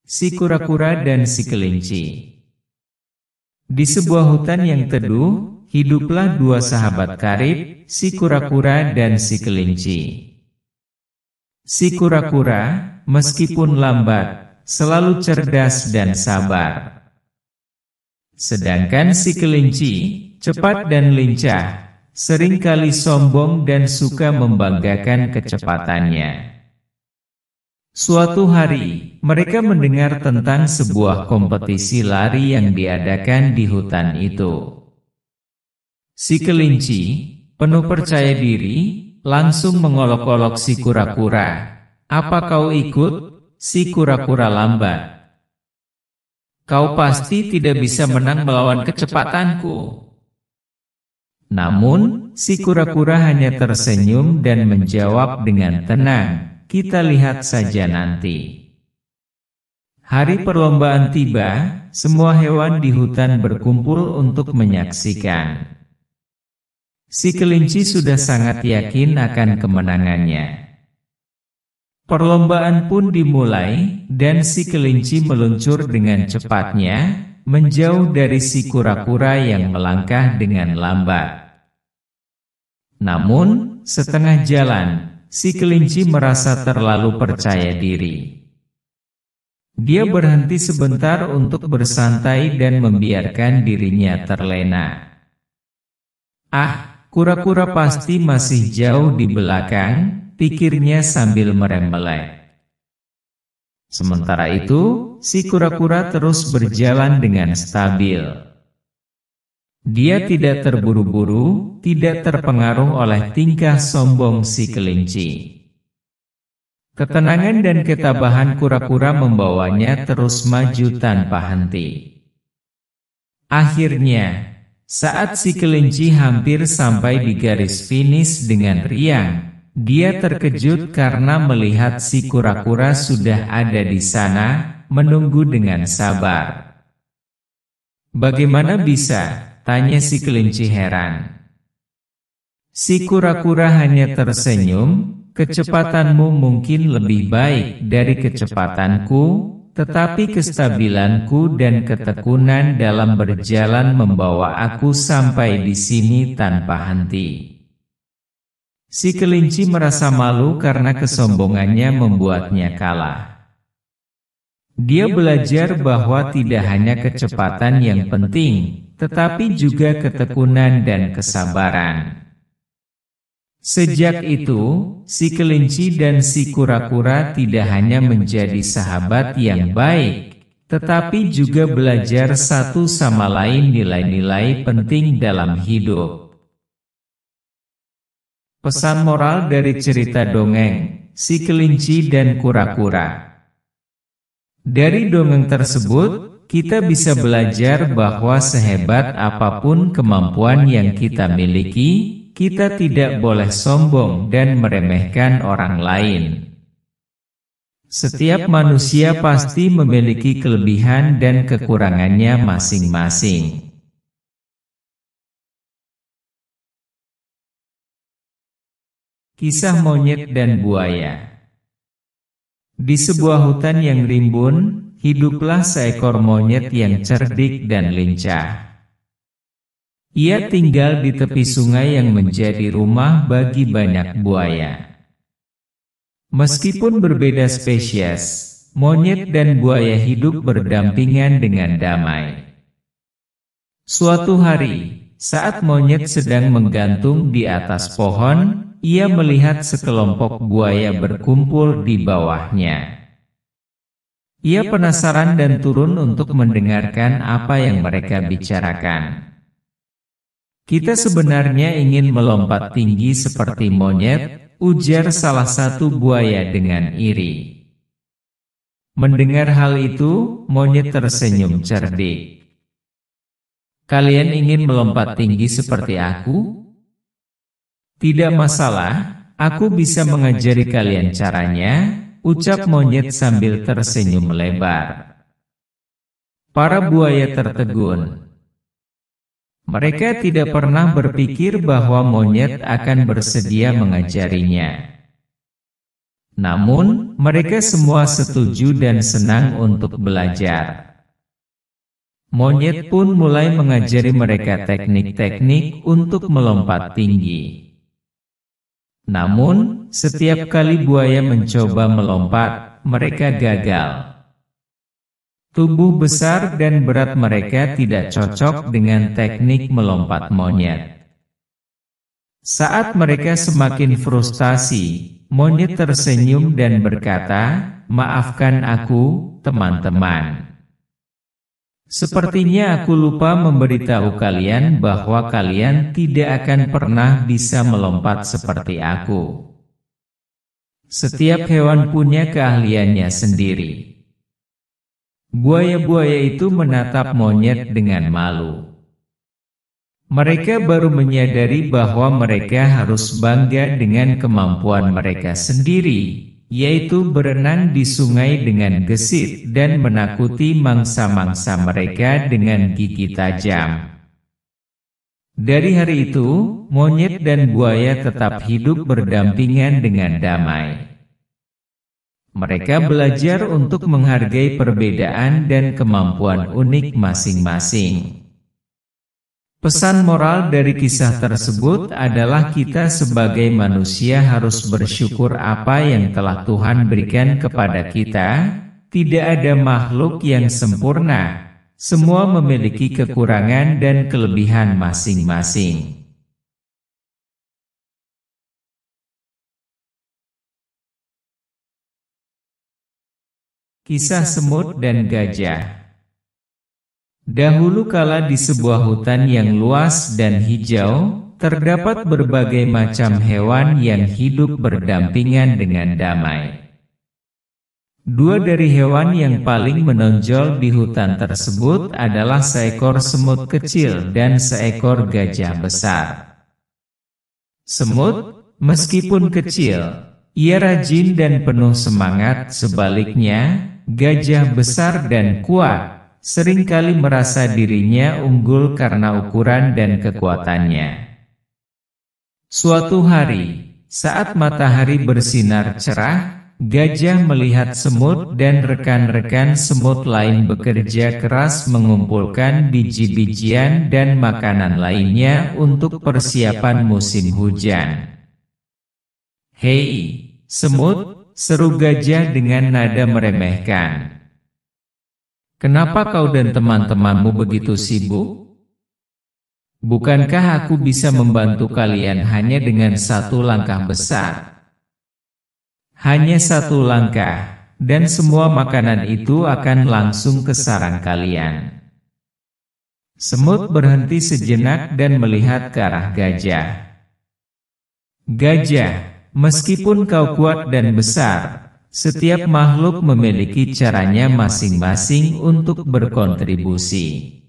Si kura-kura dan si kelinci. Di sebuah hutan yang teduh, hiduplah dua sahabat karib, si kura-kura dan si kelinci. Si kura-kura, meskipun lambat, selalu cerdas dan sabar. Sedangkan si kelinci, cepat dan lincah, seringkali sombong dan suka membanggakan kecepatannya. Suatu hari, mereka mendengar tentang sebuah kompetisi lari yang diadakan di hutan itu. Si kelinci, penuh percaya diri, langsung mengolok-olok si kura-kura. "Apa kau ikut, si kura-kura lambat? Kau pasti tidak bisa menang melawan kecepatanku." Namun, si kura-kura hanya tersenyum dan menjawab dengan tenang, "Kita lihat saja nanti." Hari perlombaan tiba, semua hewan di hutan berkumpul untuk menyaksikan. Si kelinci sudah sangat yakin akan kemenangannya. Perlombaan pun dimulai, dan si kelinci meluncur dengan cepatnya, menjauh dari si kura-kura yang melangkah dengan lambat. Namun, setengah jalan, si kelinci merasa terlalu percaya diri. Dia berhenti sebentar untuk bersantai dan membiarkan dirinya terlena. "Ah, kura-kura pasti masih jauh di belakang," pikirnya sambil merem-melek. Sementara itu, si kura-kura terus berjalan dengan stabil. Dia tidak terburu-buru, tidak terpengaruh oleh tingkah sombong si kelinci. Ketenangan dan ketabahan kura-kura membawanya terus maju tanpa henti. Akhirnya, saat si kelinci hampir sampai di garis finish dengan riang, dia terkejut karena melihat si kura-kura sudah ada di sana, menunggu dengan sabar. "Bagaimana bisa?" tanya si kelinci heran. Si kura-kura hanya tersenyum, "Kecepatanmu mungkin lebih baik dari kecepatanku, tetapi kestabilanku dan ketekunan dalam berjalan membawa aku sampai di sini tanpa henti." Si kelinci merasa malu karena kesombongannya membuatnya kalah. Dia belajar bahwa tidak hanya kecepatan yang penting, tetapi juga ketekunan dan kesabaran. Sejak itu, si kelinci dan si kura-kura tidak hanya menjadi sahabat yang baik, tetapi juga belajar satu sama lain nilai-nilai penting dalam hidup. Pesan moral dari cerita dongeng, Si Kelinci dan Kura-kura. Dari dongeng tersebut, kita bisa belajar bahwa sehebat apapun kemampuan yang kita miliki, kita tidak boleh sombong dan meremehkan orang lain. Setiap manusia pasti memiliki kelebihan dan kekurangannya masing-masing. Kisah monyet dan buaya. Di sebuah hutan yang rimbun, hiduplah seekor monyet yang cerdik dan lincah. Ia tinggal di tepi sungai yang menjadi rumah bagi banyak buaya. Meskipun berbeda spesies, monyet dan buaya hidup berdampingan dengan damai. Suatu hari, saat monyet sedang menggantung di atas pohon, ia melihat sekelompok buaya berkumpul di bawahnya. Ia penasaran dan turun untuk mendengarkan apa yang mereka bicarakan. "Kita sebenarnya ingin melompat tinggi seperti monyet," ujar salah satu buaya dengan iri. Mendengar hal itu, monyet tersenyum cerdik. "Kalian ingin melompat tinggi seperti aku? Tidak masalah, aku bisa mengajari kalian caranya," ucap monyet sambil tersenyum lebar. Para buaya tertegun. Mereka tidak pernah berpikir bahwa monyet akan bersedia mengajarinya. Namun, mereka semua setuju dan senang untuk belajar. Monyet pun mulai mengajari mereka teknik-teknik untuk melompat tinggi. Namun, setiap kali buaya mencoba melompat, mereka gagal. Tubuh besar dan berat mereka tidak cocok dengan teknik melompat monyet. Saat mereka semakin frustasi, monyet tersenyum dan berkata, "Maafkan aku, teman-teman. Sepertinya aku lupa memberitahu kalian bahwa kalian tidak akan pernah bisa melompat seperti aku. Setiap hewan punya keahliannya sendiri." Buaya-buaya itu menatap monyet dengan malu. Mereka baru menyadari bahwa mereka harus bangga dengan kemampuan mereka sendiri, yaitu berenang di sungai dengan gesit dan menakuti mangsa-mangsa mereka dengan gigi tajam. Dari hari itu, monyet dan buaya tetap hidup berdampingan dengan damai. Mereka belajar untuk menghargai perbedaan dan kemampuan unik masing-masing. Pesan moral dari kisah tersebut adalah kita sebagai manusia harus bersyukur apa yang telah Tuhan berikan kepada kita. Tidak ada makhluk yang sempurna. Semua memiliki kekurangan dan kelebihan masing-masing. Kisah semut dan gajah. Dahulu kala di sebuah hutan yang luas dan hijau, terdapat berbagai macam hewan yang hidup berdampingan dengan damai. Dua dari hewan yang paling menonjol di hutan tersebut adalah seekor semut kecil dan seekor gajah besar. Semut, meskipun kecil, ia rajin dan penuh semangat. Sebaliknya, gajah besar dan kuat seringkali merasa dirinya unggul karena ukuran dan kekuatannya. Suatu hari, saat matahari bersinar cerah, gajah melihat semut dan rekan-rekan semut lain bekerja keras mengumpulkan biji-bijian dan makanan lainnya untuk persiapan musim hujan. "Hei, semut," seru gajah dengan nada meremehkan. "Kenapa kau dan teman-temanmu begitu sibuk? Bukankah aku bisa membantu kalian hanya dengan satu langkah besar? Hanya satu langkah, dan semua makanan itu akan langsung ke sarang kalian." Semut berhenti sejenak dan melihat ke arah gajah. "Gajah, meskipun kau kuat dan besar, setiap makhluk memiliki caranya masing-masing untuk berkontribusi.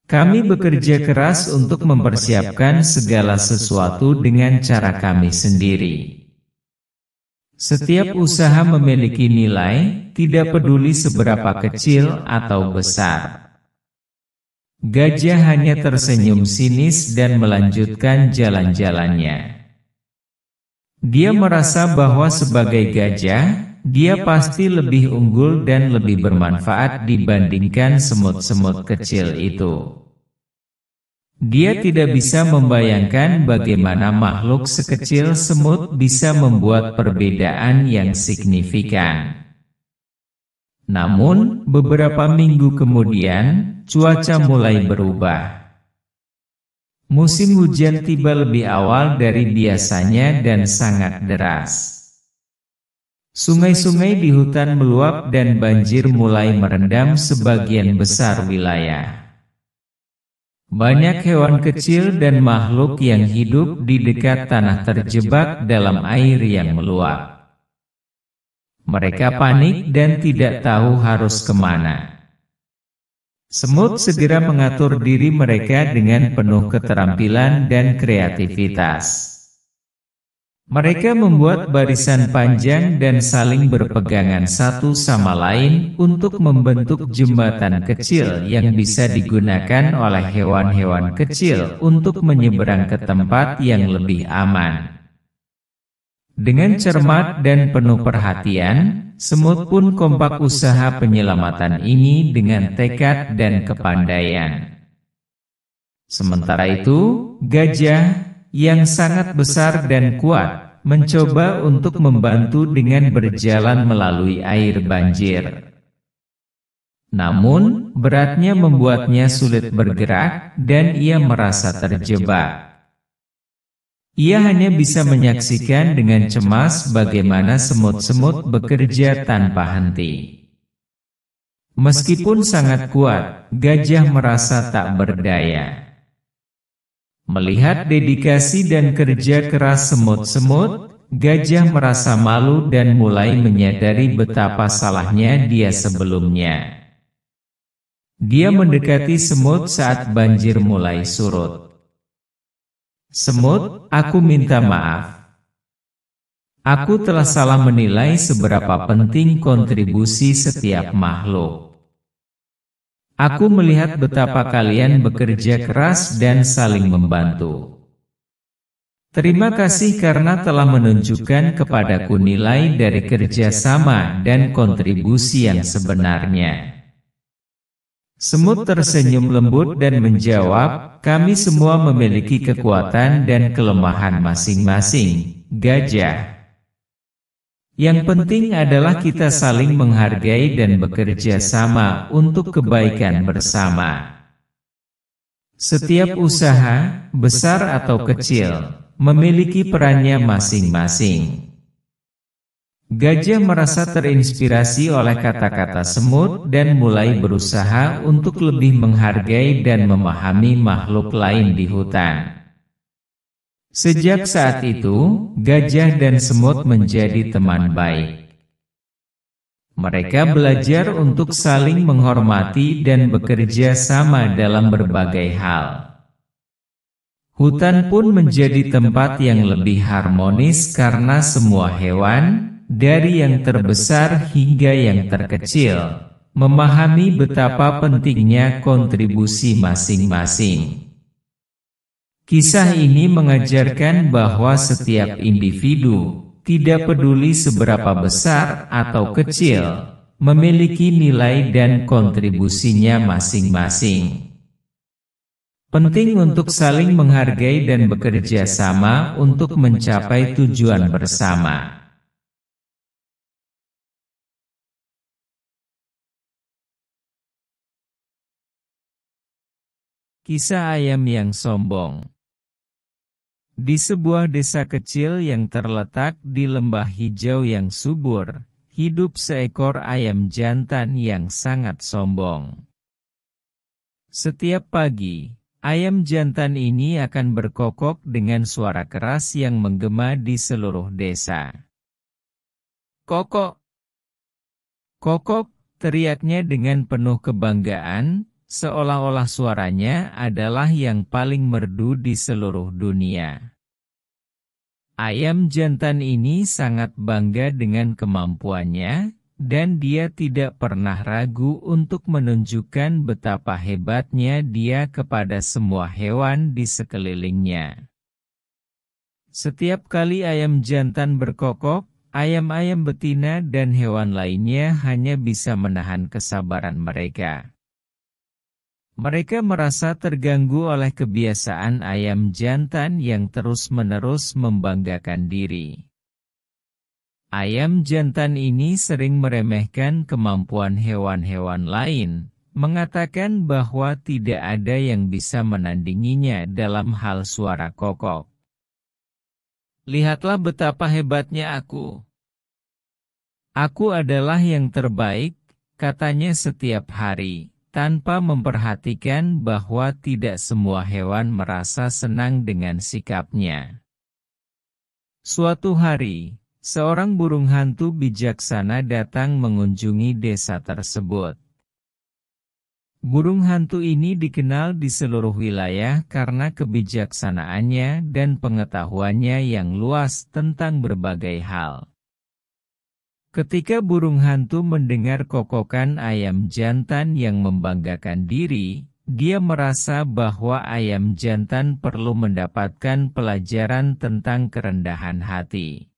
Kami bekerja keras untuk mempersiapkan segala sesuatu dengan cara kami sendiri. Setiap usaha memiliki nilai, tidak peduli seberapa kecil atau besar." Gajah hanya tersenyum sinis dan melanjutkan jalan-jalannya. Dia merasa bahwa sebagai gajah, dia pasti lebih unggul dan lebih bermanfaat dibandingkan semut-semut kecil itu. Dia tidak bisa membayangkan bagaimana makhluk sekecil semut bisa membuat perbedaan yang signifikan. Namun, beberapa minggu kemudian, cuaca mulai berubah. Musim hujan tiba lebih awal dari biasanya dan sangat deras. Sungai-sungai di hutan meluap dan banjir mulai merendam sebagian besar wilayah. Banyak hewan kecil dan makhluk yang hidup di dekat tanah terjebak dalam air yang meluap. Mereka panik dan tidak tahu harus kemana. Semut segera mengatur diri mereka dengan penuh keterampilan dan kreativitas. Mereka membuat barisan panjang dan saling berpegangan satu sama lain untuk membentuk jembatan kecil yang bisa digunakan oleh hewan-hewan kecil untuk menyeberang ke tempat yang lebih aman. Dengan cermat dan penuh perhatian, semut pun kompak usaha penyelamatan ini dengan tekad dan kepandaian. Sementara itu, gajah yang sangat besar dan kuat mencoba untuk membantu dengan berjalan melalui air banjir. Namun, beratnya membuatnya sulit bergerak dan ia merasa terjebak. Ia hanya bisa menyaksikan dengan cemas bagaimana semut-semut bekerja tanpa henti. Meskipun sangat kuat, gajah merasa tak berdaya. Melihat dedikasi dan kerja keras semut-semut, gajah merasa malu dan mulai menyadari betapa salahnya dia sebelumnya. Dia mendekati semut saat banjir mulai surut. "Semut, aku minta maaf. Aku telah salah menilai seberapa penting kontribusi setiap makhluk. Aku melihat betapa kalian bekerja keras dan saling membantu. Terima kasih karena telah menunjukkan kepadaku nilai dari kerja sama dan kontribusi yang sebenarnya." Semut tersenyum lembut dan menjawab, "Kami semua memiliki kekuatan dan kelemahan masing-masing, gajah. Yang penting adalah kita saling menghargai dan bekerja sama untuk kebaikan bersama." Setiap usaha, besar atau kecil, memiliki perannya masing-masing. Gajah merasa terinspirasi oleh kata-kata semut dan mulai berusaha untuk lebih menghargai dan memahami makhluk lain di hutan. Sejak saat itu, gajah dan semut menjadi teman baik. Mereka belajar untuk saling menghormati dan bekerja sama dalam berbagai hal. Hutan pun menjadi tempat yang lebih harmonis karena semua hewan, dari yang terbesar hingga yang terkecil, memahami betapa pentingnya kontribusi masing-masing. Kisah ini mengajarkan bahwa setiap individu, tidak peduli seberapa besar atau kecil, memiliki nilai dan kontribusinya masing-masing. Penting untuk saling menghargai dan bekerja sama untuk mencapai tujuan bersama. Kisah ayam yang sombong. Di sebuah desa kecil yang terletak di lembah hijau yang subur, hidup seekor ayam jantan yang sangat sombong. Setiap pagi, ayam jantan ini akan berkokok dengan suara keras yang menggema di seluruh desa. "Kokok! Kokok!" teriaknya dengan penuh kebanggaan, seolah-olah suaranya adalah yang paling merdu di seluruh dunia. Ayam jantan ini sangat bangga dengan kemampuannya, dan dia tidak pernah ragu untuk menunjukkan betapa hebatnya dia kepada semua hewan di sekelilingnya. Setiap kali ayam jantan berkokok, ayam-ayam betina dan hewan lainnya hanya bisa menahan kesabaran mereka. Mereka merasa terganggu oleh kebiasaan ayam jantan yang terus-menerus membanggakan diri. Ayam jantan ini sering meremehkan kemampuan hewan-hewan lain, mengatakan bahwa tidak ada yang bisa menandinginya dalam hal suara kokok. "Lihatlah betapa hebatnya aku. Aku adalah yang terbaik," katanya setiap hari, tanpa memperhatikan bahwa tidak semua hewan merasa senang dengan sikapnya. Suatu hari, seorang burung hantu bijaksana datang mengunjungi desa tersebut. Burung hantu ini dikenal di seluruh wilayah karena kebijaksanaannya dan pengetahuannya yang luas tentang berbagai hal. Ketika burung hantu mendengar kokokan ayam jantan yang membanggakan diri, dia merasa bahwa ayam jantan perlu mendapatkan pelajaran tentang kerendahan hati.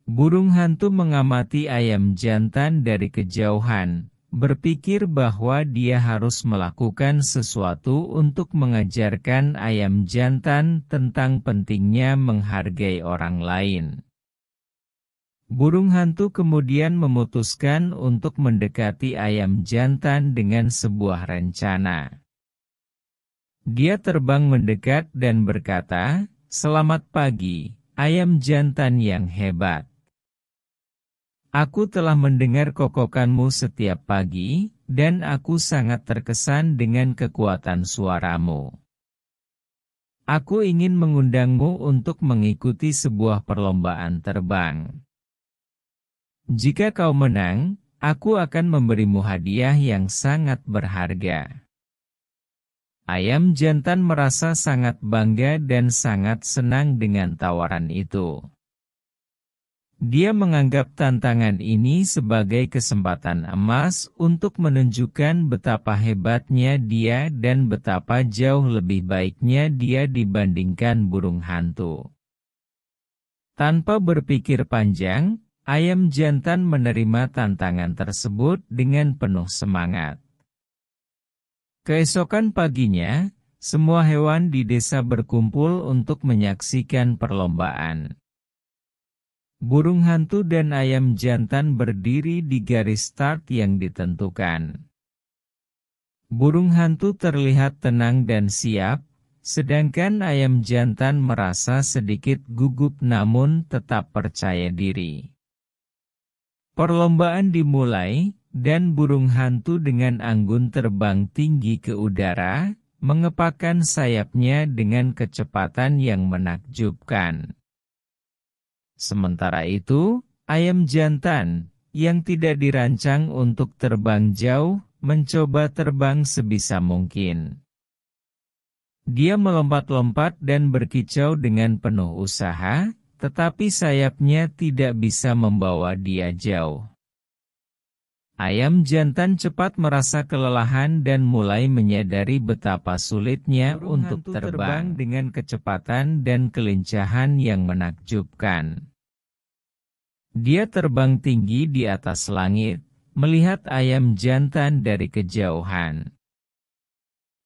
Burung hantu mengamati ayam jantan dari kejauhan, berpikir bahwa dia harus melakukan sesuatu untuk mengajarkan ayam jantan tentang pentingnya menghargai orang lain. Burung hantu kemudian memutuskan untuk mendekati ayam jantan dengan sebuah rencana. Dia terbang mendekat dan berkata, "Selamat pagi, ayam jantan yang hebat. Aku telah mendengar kokokanmu setiap pagi, dan aku sangat terkesan dengan kekuatan suaramu. Aku ingin mengundangmu untuk mengikuti sebuah perlombaan terbang. Jika kau menang, aku akan memberimu hadiah yang sangat berharga." Ayam jantan merasa sangat bangga dan sangat senang dengan tawaran itu. Dia menganggap tantangan ini sebagai kesempatan emas untuk menunjukkan betapa hebatnya dia dan betapa jauh lebih baiknya dia dibandingkan burung hantu. Tanpa berpikir panjang, ayam jantan menerima tantangan tersebut dengan penuh semangat. Keesokan paginya, semua hewan di desa berkumpul untuk menyaksikan perlombaan. Burung hantu dan ayam jantan berdiri di garis start yang ditentukan. Burung hantu terlihat tenang dan siap, sedangkan ayam jantan merasa sedikit gugup namun tetap percaya diri. Perlombaan dimulai, dan burung hantu dengan anggun terbang tinggi ke udara, mengepakkan sayapnya dengan kecepatan yang menakjubkan. Sementara itu, ayam jantan, yang tidak dirancang untuk terbang jauh, mencoba terbang sebisa mungkin. Dia melompat-lompat dan berkicau dengan penuh usaha, tetapi sayapnya tidak bisa membawa dia jauh. Ayam jantan cepat merasa kelelahan dan mulai menyadari betapa sulitnya untuk terbang dengan kecepatan dan kelincahan yang menakjubkan. Dia terbang tinggi di atas langit, melihat ayam jantan dari kejauhan.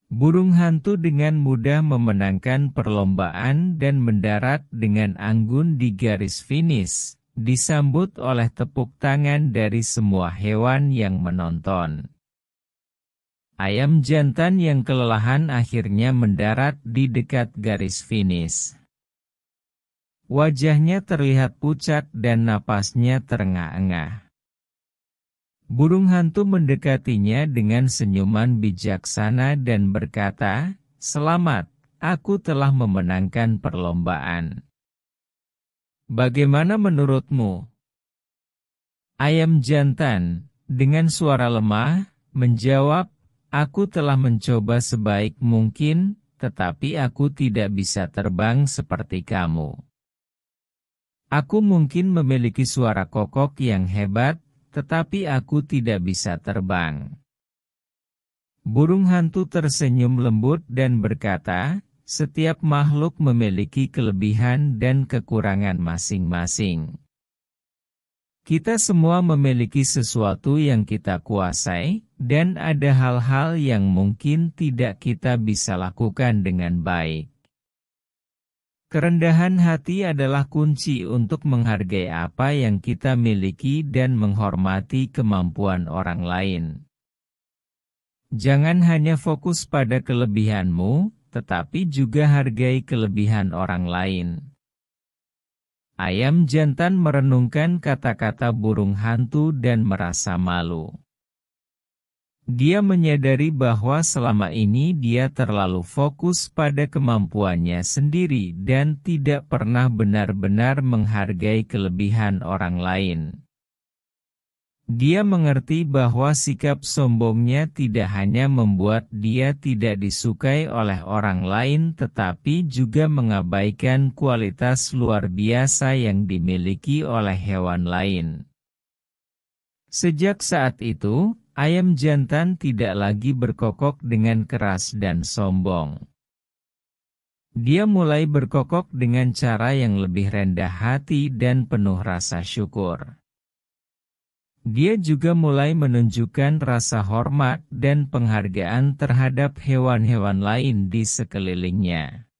Burung hantu dengan mudah memenangkan perlombaan dan mendarat dengan anggun di garis finish, disambut oleh tepuk tangan dari semua hewan yang menonton. Ayam jantan yang kelelahan akhirnya mendarat di dekat garis finish. Wajahnya terlihat pucat dan napasnya terengah-engah. Burung hantu mendekatinya dengan senyuman bijaksana dan berkata, "Selamat, aku telah memenangkan perlombaan. Bagaimana menurutmu?" Ayam jantan, dengan suara lemah, menjawab, "Aku telah mencoba sebaik mungkin, tetapi aku tidak bisa terbang seperti kamu. Aku mungkin memiliki suara kokok yang hebat, tetapi aku tidak bisa terbang." Burung hantu tersenyum lembut dan berkata, "Setiap makhluk memiliki kelebihan dan kekurangan masing-masing. Kita semua memiliki sesuatu yang kita kuasai, dan ada hal-hal yang mungkin tidak kita bisa lakukan dengan baik. Kerendahan hati adalah kunci untuk menghargai apa yang kita miliki dan menghormati kemampuan orang lain. Jangan hanya fokus pada kelebihanmu, tetapi juga hargai kelebihan orang lain." Ayam jantan merenungkan kata-kata burung hantu dan merasa malu. Dia menyadari bahwa selama ini dia terlalu fokus pada kemampuannya sendiri dan tidak pernah benar-benar menghargai kelebihan orang lain. Dia mengerti bahwa sikap sombongnya tidak hanya membuat dia tidak disukai oleh orang lain tetapi juga mengabaikan kualitas luar biasa yang dimiliki oleh hewan lain. Sejak saat itu, ayam jantan tidak lagi berkokok dengan keras dan sombong. Dia mulai berkokok dengan cara yang lebih rendah hati dan penuh rasa syukur. Dia juga mulai menunjukkan rasa hormat dan penghargaan terhadap hewan-hewan lain di sekelilingnya.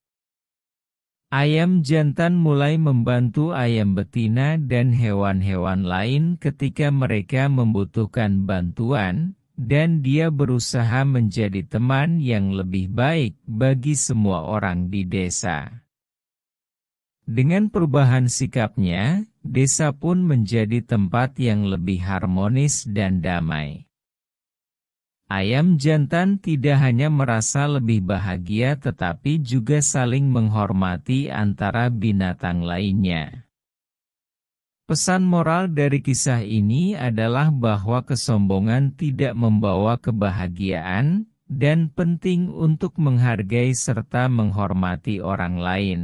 Ayam jantan mulai membantu ayam betina dan hewan-hewan lain ketika mereka membutuhkan bantuan, dan dia berusaha menjadi teman yang lebih baik bagi semua orang di desa. Dengan perubahan sikapnya, desa pun menjadi tempat yang lebih harmonis dan damai. Ayam jantan tidak hanya merasa lebih bahagia tetapi juga saling menghormati antara binatang lainnya. Pesan moral dari kisah ini adalah bahwa kesombongan tidak membawa kebahagiaan, dan penting untuk menghargai serta menghormati orang lain.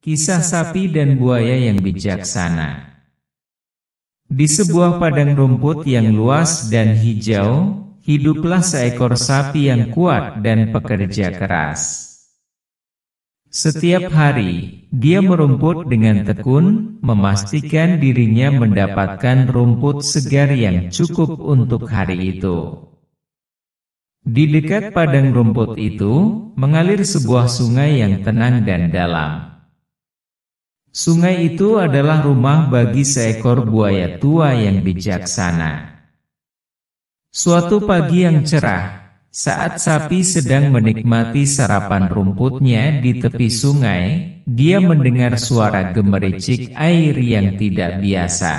Kisah sapi dan buaya yang bijaksana. Di sebuah padang rumput yang luas dan hijau, hiduplah seekor sapi yang kuat dan pekerja keras. Setiap hari, dia merumput dengan tekun, memastikan dirinya mendapatkan rumput segar yang cukup untuk hari itu. Di dekat padang rumput itu, mengalir sebuah sungai yang tenang dan dalam. Sungai itu adalah rumah bagi seekor buaya tua yang bijaksana. Suatu pagi yang cerah, saat sapi sedang menikmati sarapan rumputnya di tepi sungai, dia mendengar suara gemericik air yang tidak biasa.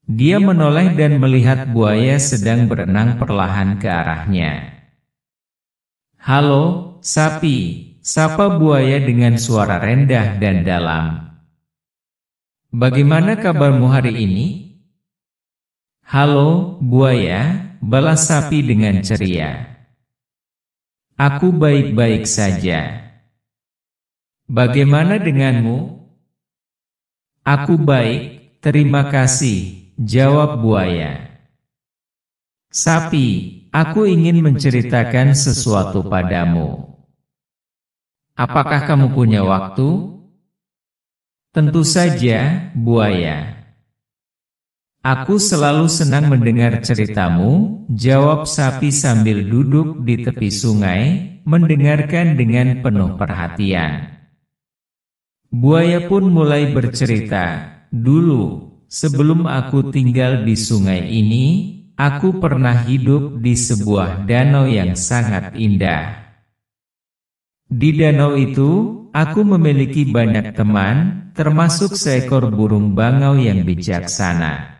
Dia menoleh dan melihat buaya sedang berenang perlahan ke arahnya. "Halo, sapi," sapa buaya dengan suara rendah dan dalam. "Bagaimana kabarmu hari ini?" "Halo, buaya," balas sapi dengan ceria. "Aku baik-baik saja. Bagaimana denganmu?" "Aku baik, terima kasih," jawab buaya. "Sapi, aku ingin menceritakan sesuatu padamu. Apakah kamu punya waktu?" "Tentu saja, buaya. Aku selalu senang mendengar ceritamu," jawab sapi sambil duduk di tepi sungai, mendengarkan dengan penuh perhatian. Buaya pun mulai bercerita, "Dulu, sebelum aku tinggal di sungai ini, aku pernah hidup di sebuah danau yang sangat indah. Di danau itu, aku memiliki banyak teman, termasuk seekor burung bangau yang bijaksana.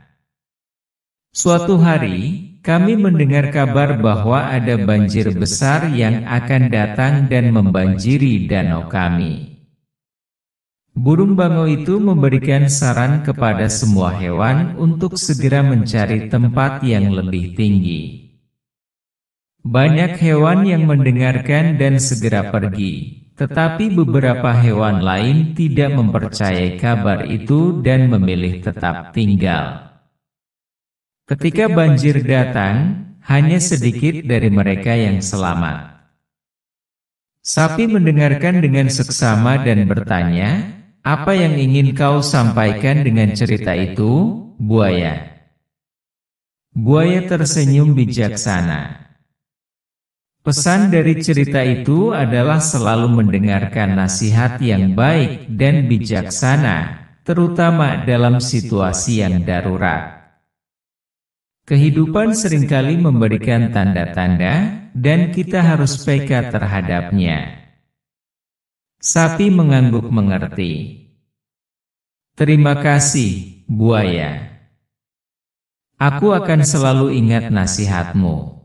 Suatu hari, kami mendengar kabar bahwa ada banjir besar yang akan datang dan membanjiri danau kami. Burung bangau itu memberikan saran kepada semua hewan untuk segera mencari tempat yang lebih tinggi. Banyak hewan yang mendengarkan dan segera pergi, tetapi beberapa hewan lain tidak mempercayai kabar itu dan memilih tetap tinggal. Ketika banjir datang, hanya sedikit dari mereka yang selamat. Sapi mendengarkan dengan seksama dan bertanya, "Apa yang ingin kau sampaikan dengan cerita itu, buaya?" Buaya tersenyum bijaksana. "Pesan dari cerita itu adalah selalu mendengarkan nasihat yang baik dan bijaksana, terutama dalam situasi yang darurat. Kehidupan seringkali memberikan tanda-tanda, dan kita harus peka terhadapnya." Sapi mengangguk mengerti. "Terima kasih, buaya. Aku akan selalu ingat nasihatmu."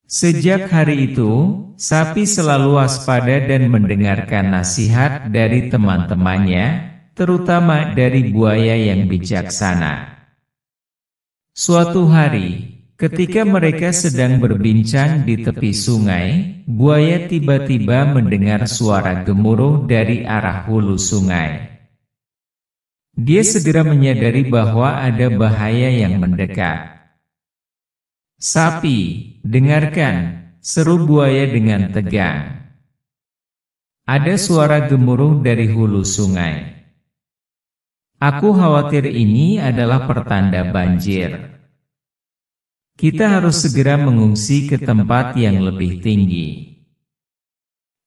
Sejak hari itu, sapi selalu waspada dan mendengarkan nasihat dari teman-temannya, terutama dari buaya yang bijaksana. Suatu hari, ketika mereka sedang berbincang di tepi sungai, buaya tiba-tiba mendengar suara gemuruh dari arah hulu sungai. Dia segera menyadari bahwa ada bahaya yang mendekat. "Sapi, dengarkan!" seru buaya dengan tegang. Ada suara gemuruh dari hulu sungai. "Aku khawatir ini adalah pertanda banjir. Kita harus segera mengungsi ke tempat yang lebih tinggi."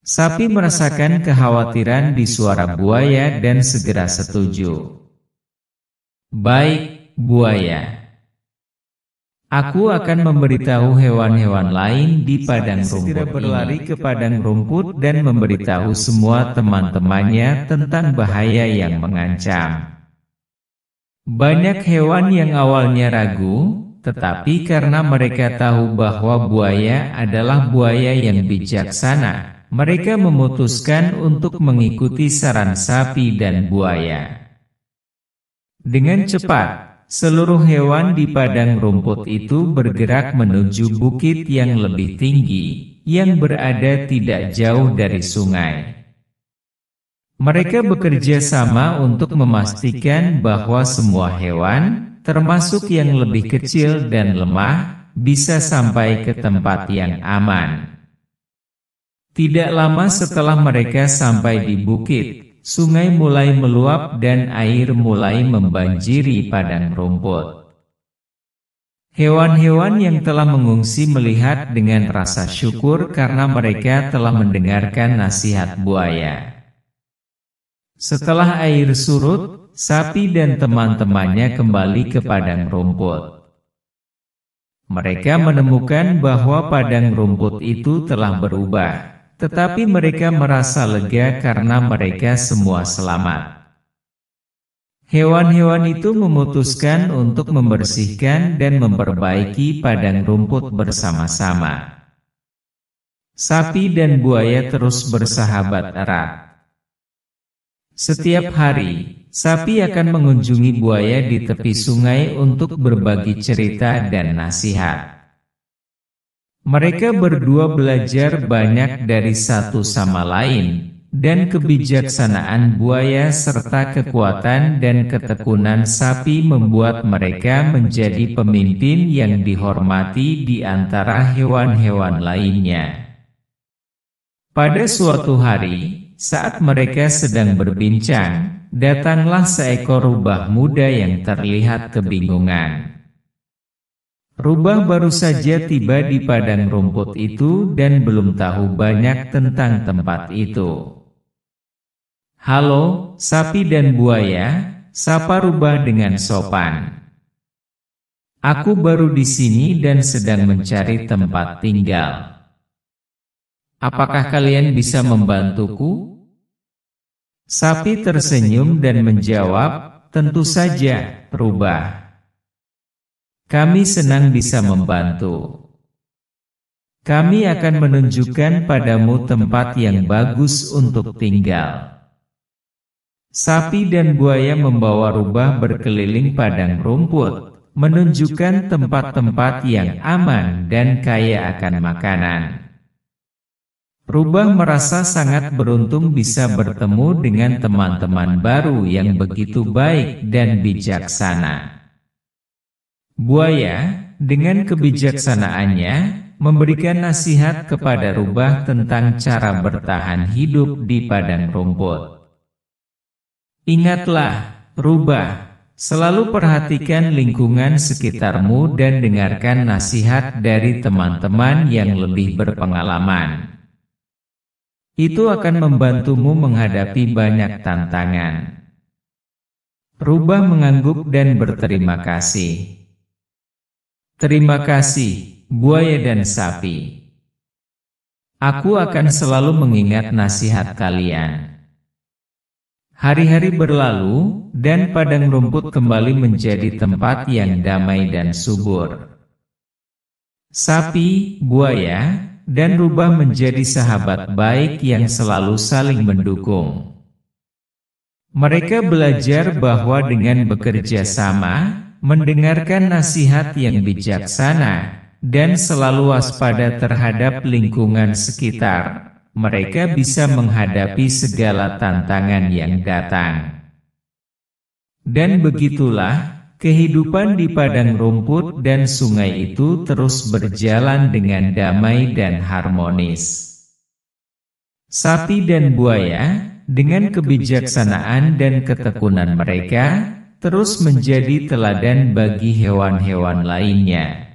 Sapi merasakan kekhawatiran di suara buaya dan segera setuju. "Baik, buaya. Aku akan memberitahu hewan-hewan lain di padang rumput." Segera berlari ke padang rumput dan memberitahu semua teman-temannya tentang bahaya yang mengancam. Banyak hewan yang awalnya ragu, tetapi karena mereka tahu bahwa buaya adalah buaya yang bijaksana, mereka memutuskan untuk mengikuti saran sapi dan buaya. Dengan cepat, seluruh hewan di padang rumput itu bergerak menuju bukit yang lebih tinggi, yang berada tidak jauh dari sungai. Mereka bekerja sama untuk memastikan bahwa semua hewan, termasuk yang lebih kecil dan lemah, bisa sampai ke tempat yang aman. Tidak lama setelah mereka sampai di bukit, sungai mulai meluap dan air mulai membanjiri padang rumput. Hewan-hewan yang telah mengungsi melihat dengan rasa syukur karena mereka telah mendengarkan nasihat buaya. Setelah air surut, sapi dan teman-temannya kembali ke padang rumput. Mereka menemukan bahwa padang rumput itu telah berubah. Tetapi mereka merasa lega karena mereka semua selamat. Hewan-hewan itu memutuskan untuk membersihkan dan memperbaiki padang rumput bersama-sama. Sapi dan buaya terus bersahabat erat. Setiap hari, sapi akan mengunjungi buaya di tepi sungai untuk berbagi cerita dan nasihat. Mereka berdua belajar banyak dari satu sama lain, dan kebijaksanaan buaya serta kekuatan dan ketekunan sapi membuat mereka menjadi pemimpin yang dihormati di antara hewan-hewan lainnya. Pada suatu hari, saat mereka sedang berbincang, datanglah seekor rubah muda yang terlihat kebingungan. Rubah baru saja tiba di padang rumput itu dan belum tahu banyak tentang tempat itu. "Halo, sapi dan buaya," sapa rubah dengan sopan. "Aku baru di sini dan sedang mencari tempat tinggal. Apakah kalian bisa membantuku?" Sapi tersenyum dan menjawab, "Tentu saja, rubah. Kami senang bisa membantu. Kami akan menunjukkan padamu tempat yang bagus untuk tinggal." Sapi dan buaya membawa rubah berkeliling padang rumput, menunjukkan tempat-tempat yang aman dan kaya akan makanan. Rubah merasa sangat beruntung bisa bertemu dengan teman-teman baru yang begitu baik dan bijaksana. Buaya, dengan kebijaksanaannya, memberikan nasihat kepada rubah tentang cara bertahan hidup di padang rumput. "Ingatlah, rubah, selalu perhatikan lingkungan sekitarmu dan dengarkan nasihat dari teman-teman yang lebih berpengalaman. Itu akan membantumu menghadapi banyak tantangan." Rubah mengangguk dan berterima kasih. "Terima kasih, buaya dan sapi. Aku akan selalu mengingat nasihat kalian." Hari-hari berlalu, dan padang rumput kembali menjadi tempat yang damai dan subur. Sapi, buaya, dan rubah menjadi sahabat baik yang selalu saling mendukung. Mereka belajar bahwa dengan bekerja sama, mendengarkan nasihat yang bijaksana, dan selalu waspada terhadap lingkungan sekitar, mereka bisa menghadapi segala tantangan yang datang. Dan begitulah, kehidupan di padang rumput dan sungai itu terus berjalan dengan damai dan harmonis. Sapi dan buaya, dengan kebijaksanaan dan ketekunan mereka, terus menjadi teladan bagi hewan-hewan lainnya.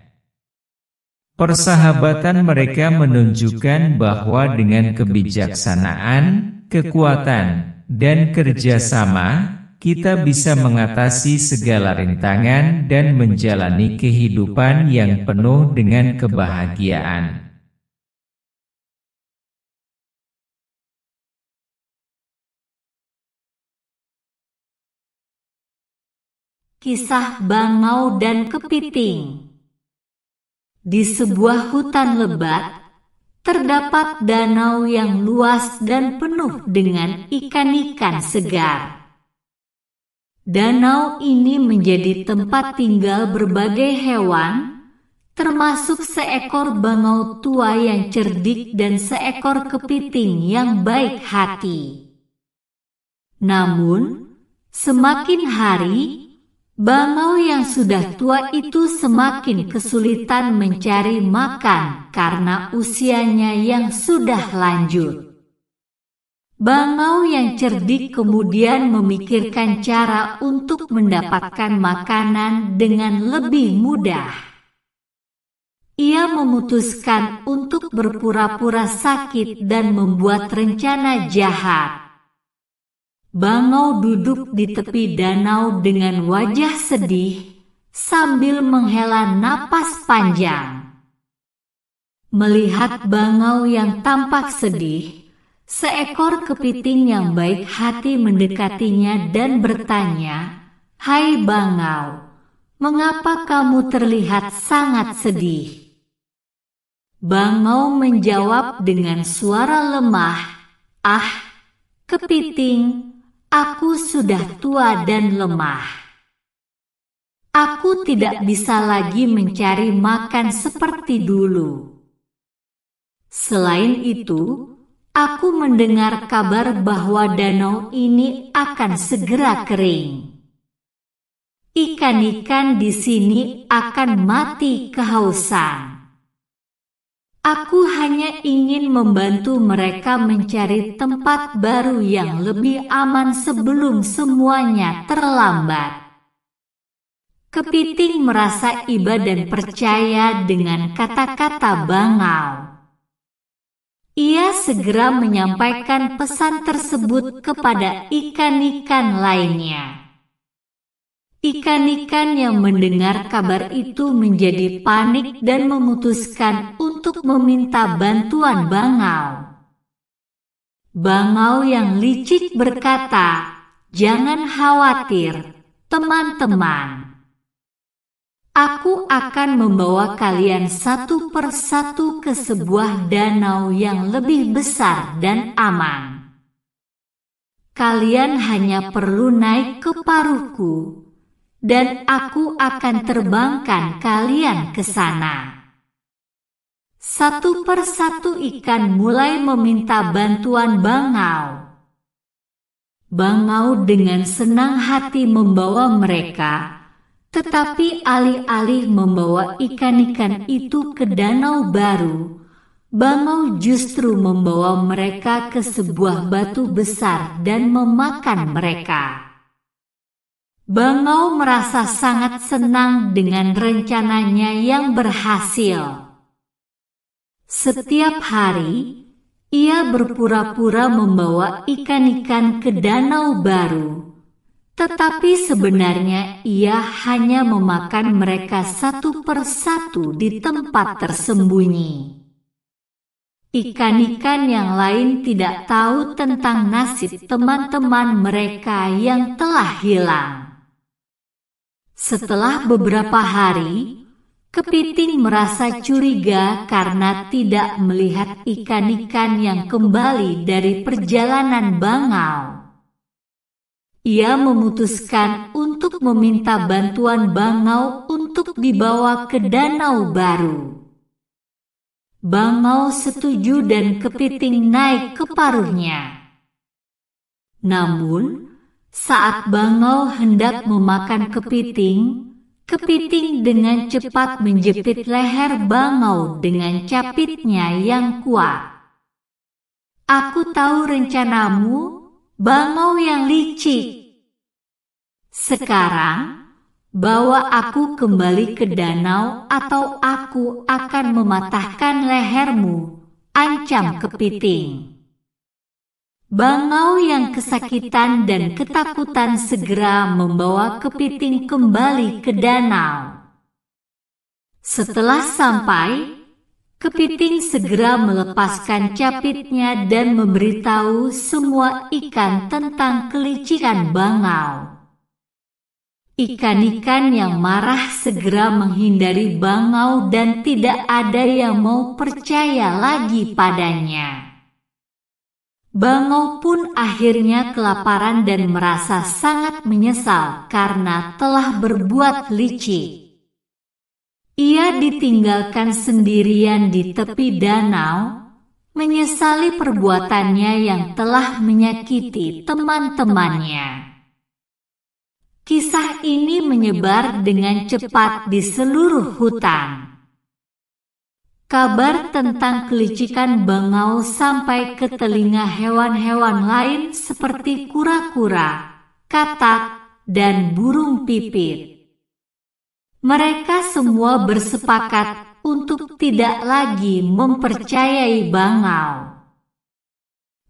Persahabatan mereka menunjukkan bahwa dengan kebijaksanaan, kekuatan, dan kerjasama, kita bisa mengatasi segala rintangan dan menjalani kehidupan yang penuh dengan kebahagiaan. Kisah Bangau dan Kepiting. Di sebuah hutan lebat, terdapat danau yang luas dan penuh dengan ikan-ikan segar. Danau ini menjadi tempat tinggal berbagai hewan, termasuk seekor bangau tua yang cerdik dan seekor kepiting yang baik hati. Namun, semakin hari, bangau yang sudah tua itu semakin kesulitan mencari makan karena usianya yang sudah lanjut. Bangau yang cerdik kemudian memikirkan cara untuk mendapatkan makanan dengan lebih mudah. Ia memutuskan untuk berpura-pura sakit dan membuat rencana jahat. Bangau duduk di tepi danau dengan wajah sedih sambil menghela napas panjang. Melihat bangau yang tampak sedih, seekor kepiting yang baik hati mendekatinya dan bertanya, "Hai bangau, mengapa kamu terlihat sangat sedih?" Bangau menjawab dengan suara lemah, "Ah, kepiting, aku sudah tua dan lemah. Aku tidak bisa lagi mencari makan seperti dulu. Selain itu, aku mendengar kabar bahwa danau ini akan segera kering. Ikan-ikan di sini akan mati kehausan. Aku hanya ingin membantu mereka mencari tempat baru yang lebih aman sebelum semuanya terlambat." Kepiting merasa iba dan percaya dengan kata-kata bangau. Ia segera menyampaikan pesan tersebut kepada ikan-ikan lainnya. Ikan-ikan yang mendengar kabar itu menjadi panik dan memutuskan untuk meminta bantuan bangau. Bangau yang licik berkata, "Jangan khawatir, teman-teman. Aku akan membawa kalian satu persatu ke sebuah danau yang lebih besar dan aman. Kalian hanya perlu naik ke paruhku, dan aku akan terbangkan kalian ke sana." Satu persatu ikan mulai meminta bantuan bangau. Bangau dengan senang hati membawa mereka, tetapi alih-alih membawa ikan-ikan itu ke danau baru, bangau justru membawa mereka ke sebuah batu besar dan memakan mereka. Bangau merasa sangat senang dengan rencananya yang berhasil. Setiap hari, ia berpura-pura membawa ikan-ikan ke danau baru. Tetapi sebenarnya ia hanya memakan mereka satu persatu di tempat tersembunyi. Ikan-ikan yang lain tidak tahu tentang nasib teman-teman mereka yang telah hilang. Setelah beberapa hari, kepiting merasa curiga karena tidak melihat ikan-ikan yang kembali dari perjalanan bangau. Ia memutuskan untuk meminta bantuan bangau untuk dibawa ke danau baru. Bangau setuju dan kepiting naik ke paruhnya. Namun, Saat bangau hendak memakan kepiting, kepiting dengan cepat menjepit leher bangau dengan capitnya yang kuat. Aku tahu rencanamu, bangau yang licik. Sekarang, bawa aku kembali ke danau atau aku akan mematahkan lehermu, ancam kepiting. Bangau yang kesakitan dan ketakutan segera membawa kepiting kembali ke danau. Setelah sampai, kepiting segera melepaskan capitnya dan memberitahu semua ikan tentang kelicikan bangau. Ikan-ikan yang marah segera menghindari bangau dan tidak ada yang mau percaya lagi padanya. Bangau pun akhirnya kelaparan dan merasa sangat menyesal karena telah berbuat licik. Ia ditinggalkan sendirian di tepi danau, menyesali perbuatannya yang telah menyakiti teman-temannya. Kisah ini menyebar dengan cepat di seluruh hutan. Kabar tentang kelicikan bangau sampai ke telinga hewan-hewan lain seperti kura-kura, katak, dan burung pipit. Mereka semua bersepakat untuk tidak lagi mempercayai bangau.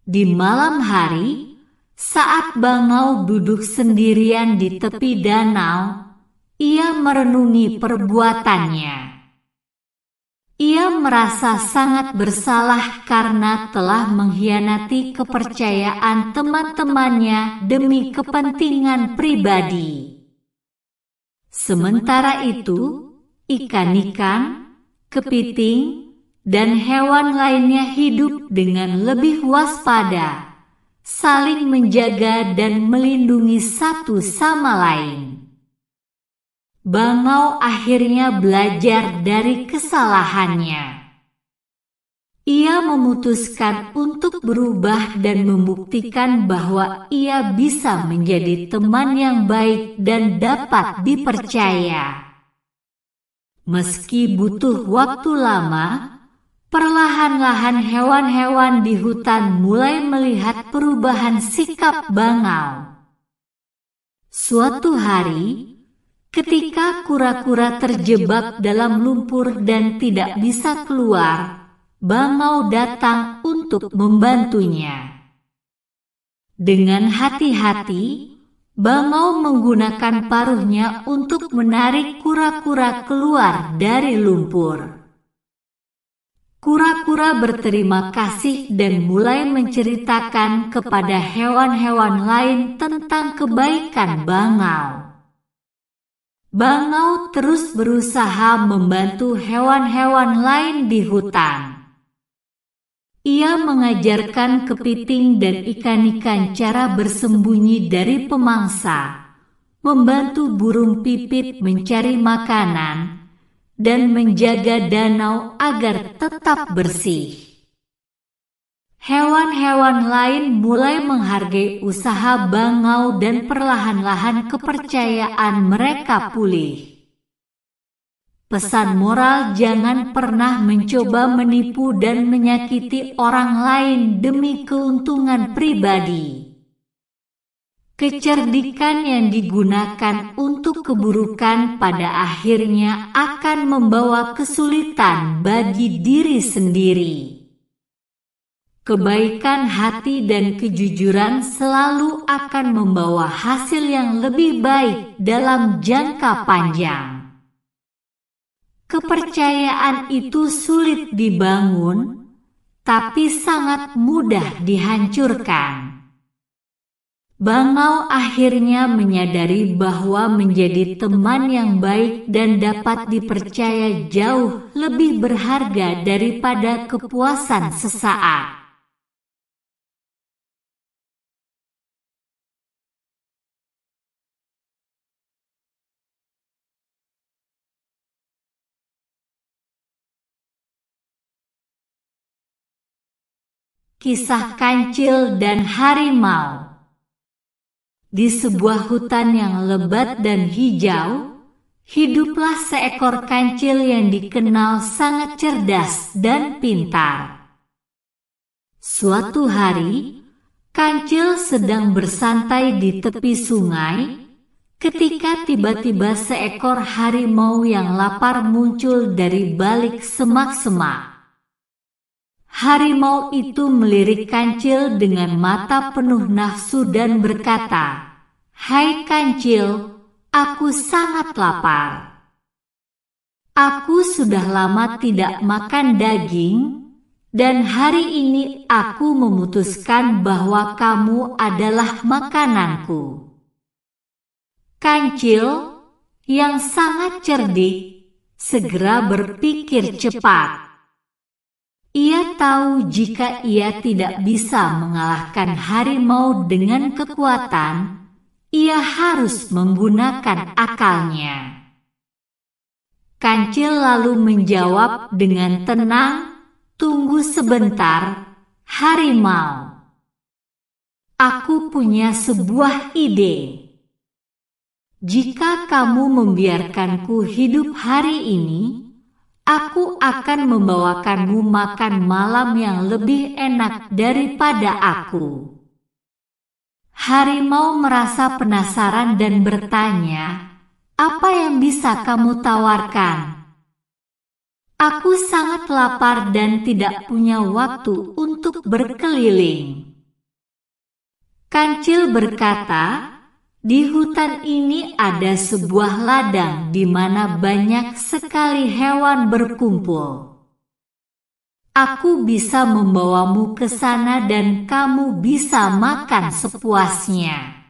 Di malam hari, saat bangau duduk sendirian di tepi danau, ia merenungi perbuatannya. Ia merasa sangat bersalah karena telah mengkhianati kepercayaan teman-temannya demi kepentingan pribadi. Sementara itu, ikan-ikan, kepiting, dan hewan lainnya hidup dengan lebih waspada, saling menjaga dan melindungi satu sama lain. Bangau akhirnya belajar dari kesalahannya. Ia memutuskan untuk berubah dan membuktikan bahwa ia bisa menjadi teman yang baik dan dapat dipercaya. Meski butuh waktu lama, perlahan-lahan hewan-hewan di hutan mulai melihat perubahan sikap bangau. Suatu hari, ketika kura-kura terjebak dalam lumpur dan tidak bisa keluar, bangau datang untuk membantunya. Dengan hati-hati, bangau menggunakan paruhnya untuk menarik kura-kura keluar dari lumpur. Kura-kura berterima kasih dan mulai menceritakan kepada hewan-hewan lain tentang kebaikan bangau. Bangau terus berusaha membantu hewan-hewan lain di hutan. Ia mengajarkan kepiting dan ikan-ikan cara bersembunyi dari pemangsa, membantu burung pipit mencari makanan, dan menjaga danau agar tetap bersih. Hewan-hewan lain mulai menghargai usaha bangau dan perlahan-lahan kepercayaan mereka pulih. Pesan moral: jangan pernah mencoba menipu dan menyakiti orang lain demi keuntungan pribadi. Kecerdikan yang digunakan untuk keburukan pada akhirnya akan membawa kesulitan bagi diri sendiri. Kebaikan hati dan kejujuran selalu akan membawa hasil yang lebih baik dalam jangka panjang. Kepercayaan itu sulit dibangun, tapi sangat mudah dihancurkan. Bangau akhirnya menyadari bahwa menjadi teman yang baik dan dapat dipercaya jauh lebih berharga daripada kepuasan sesaat. Kisah Kancil dan Harimau. Di sebuah hutan yang lebat dan hijau, hiduplah seekor kancil yang dikenal sangat cerdas dan pintar. Suatu hari, kancil sedang bersantai di tepi sungai, ketika tiba-tiba seekor harimau yang lapar muncul dari balik semak-semak. Harimau itu melirik kancil dengan mata penuh nafsu dan berkata, "Hai kancil, aku sangat lapar. Aku sudah lama tidak makan daging, dan hari ini aku memutuskan bahwa kamu adalah makananku." Kancil, yang sangat cerdik, segera berpikir cepat. Ia tahu jika ia tidak bisa mengalahkan harimau dengan kekuatan, ia harus menggunakan akalnya. Kancil lalu menjawab dengan tenang, "Tunggu sebentar, harimau. Aku punya sebuah ide. Jika kamu membiarkanku hidup hari ini, aku akan membawakanmu makan malam yang lebih enak daripada aku." Harimau merasa penasaran dan bertanya, "Apa yang bisa kamu tawarkan?" "Aku sangat lapar dan tidak punya waktu untuk berkeliling." Kancil berkata, "Di hutan ini ada sebuah ladang di mana banyak sekali hewan berkumpul. Aku bisa membawamu ke sana dan kamu bisa makan sepuasnya.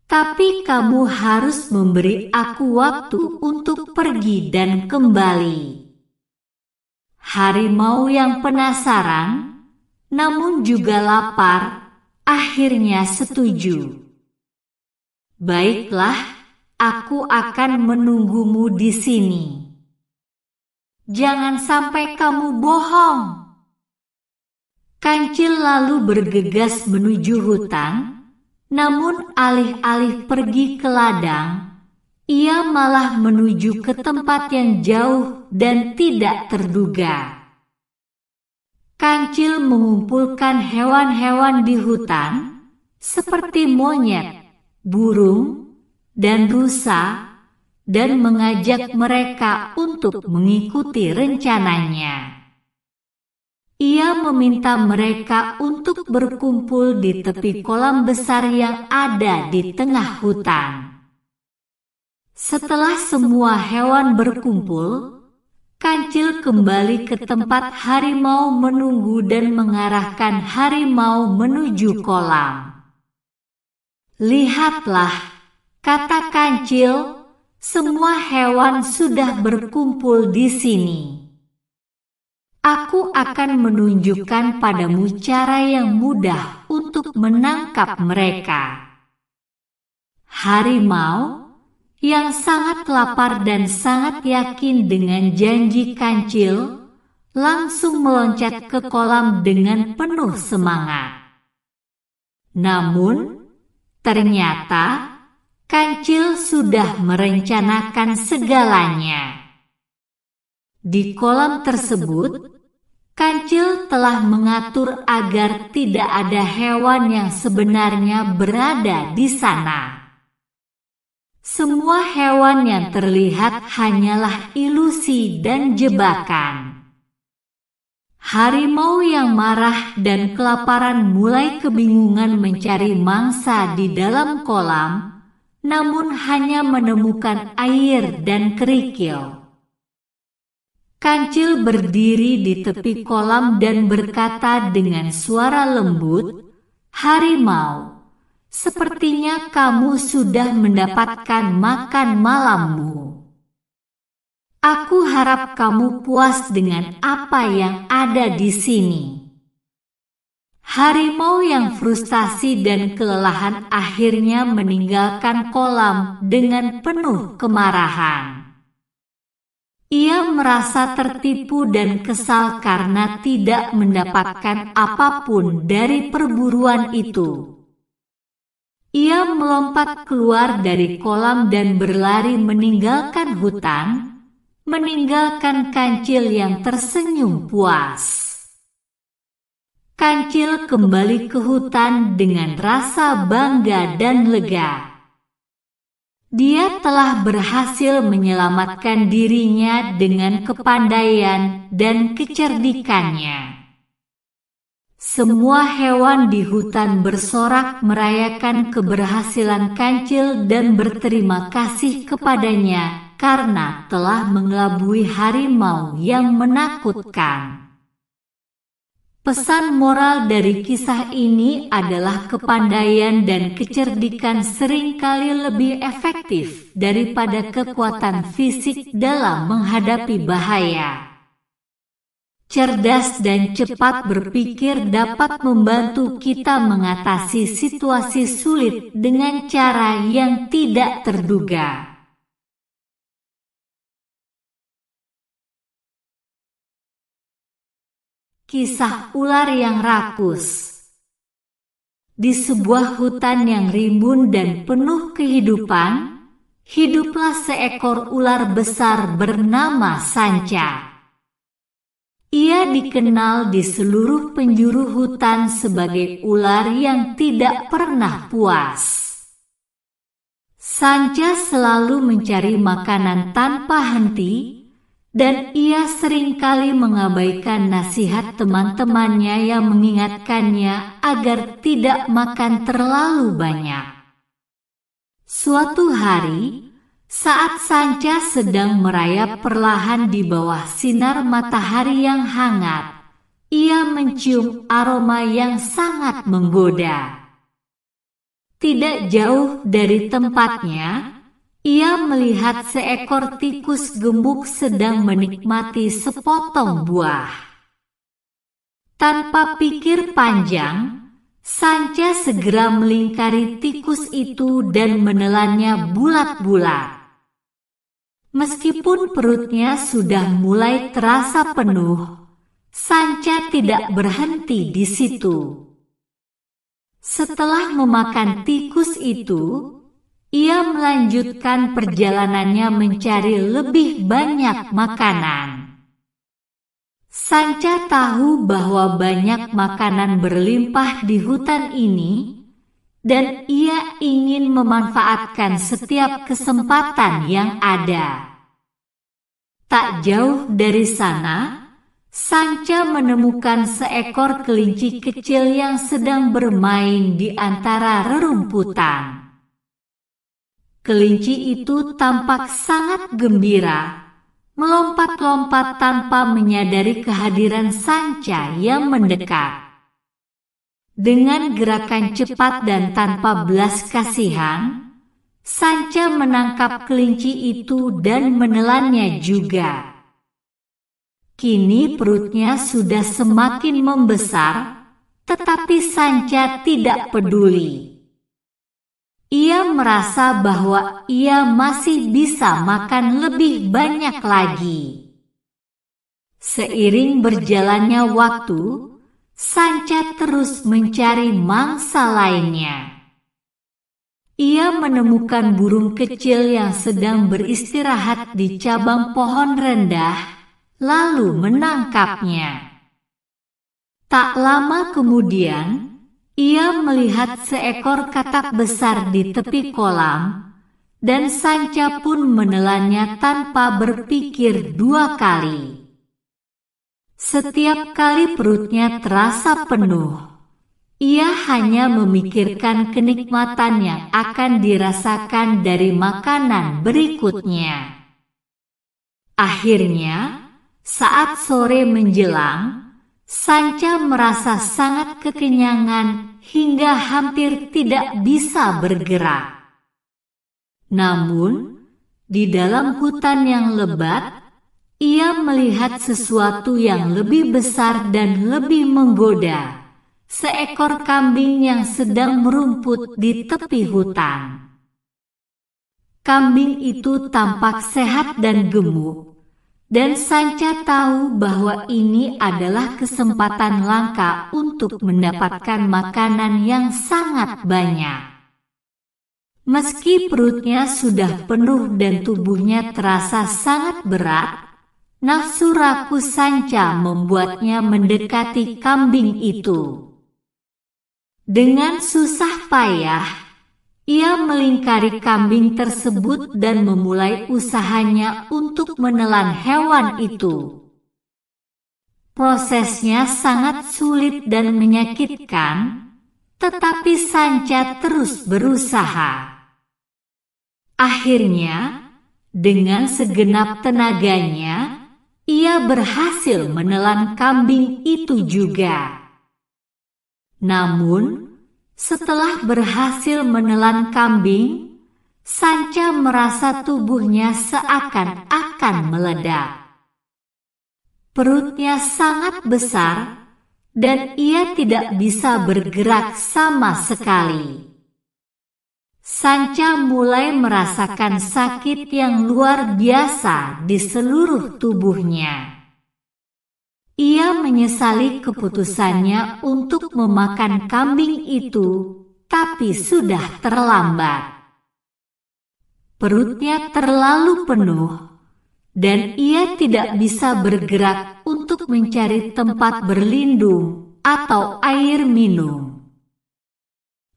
Tapi kamu harus memberi aku waktu untuk pergi dan kembali." Harimau yang penasaran, namun juga lapar, akhirnya setuju. "Baiklah, aku akan menunggumu di sini. Jangan sampai kamu bohong." Kancil lalu bergegas menuju hutan, namun alih-alih pergi ke ladang, ia malah menuju ke tempat yang jauh dan tidak terduga. Kancil mengumpulkan hewan-hewan di hutan, seperti monyet, burung, dan rusa, dan mengajak mereka untuk mengikuti rencananya. Ia meminta mereka untuk berkumpul di tepi kolam besar yang ada di tengah hutan. Setelah semua hewan berkumpul, Kancil kembali ke tempat harimau menunggu dan mengarahkan harimau menuju kolam. "Lihatlah," kata Kancil, "semua hewan sudah berkumpul di sini. Aku akan menunjukkan padamu cara yang mudah untuk menangkap mereka." Harimau, yang sangat lapar dan sangat yakin dengan janji Kancil, langsung meloncat ke kolam dengan penuh semangat. Namun, ternyata Kancil sudah merencanakan segalanya. Di kolam tersebut, Kancil telah mengatur agar tidak ada hewan yang sebenarnya berada di sana. Semua hewan yang terlihat hanyalah ilusi dan jebakan. Harimau yang marah dan kelaparan mulai kebingungan mencari mangsa di dalam kolam, namun hanya menemukan air dan kerikil. Kancil berdiri di tepi kolam dan berkata dengan suara lembut, "Harimau, sepertinya kamu sudah mendapatkan makan malammu. Aku harap kamu puas dengan apa yang ada di sini." Harimau yang frustasi dan kelelahan akhirnya meninggalkan kolam dengan penuh kemarahan. Ia merasa tertipu dan kesal karena tidak mendapatkan apapun dari perburuan itu. Ia melompat keluar dari kolam dan berlari meninggalkan hutan, meninggalkan Kancil yang tersenyum puas. Kancil kembali ke hutan dengan rasa bangga dan lega. Dia telah berhasil menyelamatkan dirinya dengan kepandaian dan kecerdikannya. Semua hewan di hutan bersorak merayakan keberhasilan Kancil dan berterima kasih kepadanya karena telah mengelabui harimau yang menakutkan. Pesan moral dari kisah ini adalah kepandaian dan kecerdikan seringkali lebih efektif daripada kekuatan fisik dalam menghadapi bahaya. Cerdas dan cepat berpikir dapat membantu kita mengatasi situasi sulit dengan cara yang tidak terduga. Kisah ular yang rakus. Di sebuah hutan yang rimbun dan penuh kehidupan, hiduplah seekor ular besar bernama Sanca. Ia dikenal di seluruh penjuru hutan sebagai ular yang tidak pernah puas. Sanca selalu mencari makanan tanpa henti, dan ia seringkali mengabaikan nasihat teman-temannya yang mengingatkannya agar tidak makan terlalu banyak. Suatu hari, saat Sanca sedang merayap perlahan di bawah sinar matahari yang hangat, ia mencium aroma yang sangat menggoda. Tidak jauh dari tempatnya, ia melihat seekor tikus gemuk sedang menikmati sepotong buah. Tanpa pikir panjang, Sanca segera melingkari tikus itu dan menelannya bulat-bulat. Meskipun perutnya sudah mulai terasa penuh, Sanca tidak berhenti di situ. Setelah memakan tikus itu, ia melanjutkan perjalanannya mencari lebih banyak makanan. Sanca tahu bahwa banyak makanan berlimpah di hutan ini, dan ia ingin memanfaatkan setiap kesempatan yang ada. Tak jauh dari sana, Sanca menemukan seekor kelinci kecil yang sedang bermain di antara rerumputan. Kelinci itu tampak sangat gembira, melompat-lompat tanpa menyadari kehadiran Sanca yang mendekat. Dengan gerakan cepat dan tanpa belas kasihan, Sanca menangkap kelinci itu dan menelannya juga. Kini perutnya sudah semakin membesar, tetapi Sanca tidak peduli. Ia merasa bahwa ia masih bisa makan lebih banyak lagi. Seiring berjalannya waktu, Sanca terus mencari mangsa lainnya. Ia menemukan burung kecil yang sedang beristirahat di cabang pohon rendah, lalu menangkapnya. Tak lama kemudian, ia melihat seekor katak besar di tepi kolam, dan Sanca pun menelannya tanpa berpikir dua kali. Setiap kali perutnya terasa penuh, ia hanya memikirkan kenikmatan yang akan dirasakan dari makanan berikutnya. Akhirnya, saat sore menjelang, Sanca merasa sangat kekenyangan hingga hampir tidak bisa bergerak. Namun, di dalam hutan yang lebat, ia melihat sesuatu yang lebih besar dan lebih menggoda, seekor kambing yang sedang merumput di tepi hutan. Kambing itu tampak sehat dan gemuk, dan Sanca tahu bahwa ini adalah kesempatan langka untuk mendapatkan makanan yang sangat banyak. Meski perutnya sudah penuh dan tubuhnya terasa sangat berat, nafsu rakus Sanca membuatnya mendekati kambing itu. Dengan susah payah, ia melingkari kambing tersebut dan memulai usahanya untuk menelan hewan itu. Prosesnya sangat sulit dan menyakitkan, tetapi Sanca terus berusaha. Akhirnya, dengan segenap tenaganya, ia berhasil menelan kambing itu juga. Namun, setelah berhasil menelan kambing, Sanca merasa tubuhnya seakan-akan meledak. Perutnya sangat besar dan ia tidak bisa bergerak sama sekali. Sanca mulai merasakan sakit yang luar biasa di seluruh tubuhnya. Ia menyesali keputusannya untuk memakan kambing itu, tapi sudah terlambat. Perutnya terlalu penuh, dan ia tidak bisa bergerak untuk mencari tempat berlindung atau air minum.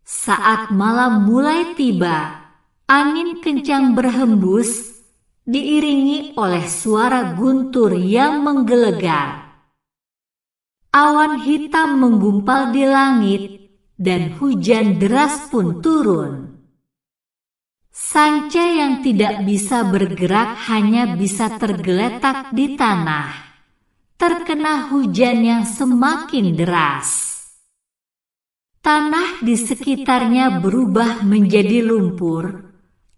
Saat malam mulai tiba, angin kencang berhembus, diiringi oleh suara guntur yang menggelegar. Awan hitam menggumpal di langit, dan hujan deras pun turun. Sanca yang tidak bisa bergerak hanya bisa tergeletak di tanah, terkena hujan yang semakin deras. Tanah di sekitarnya berubah menjadi lumpur,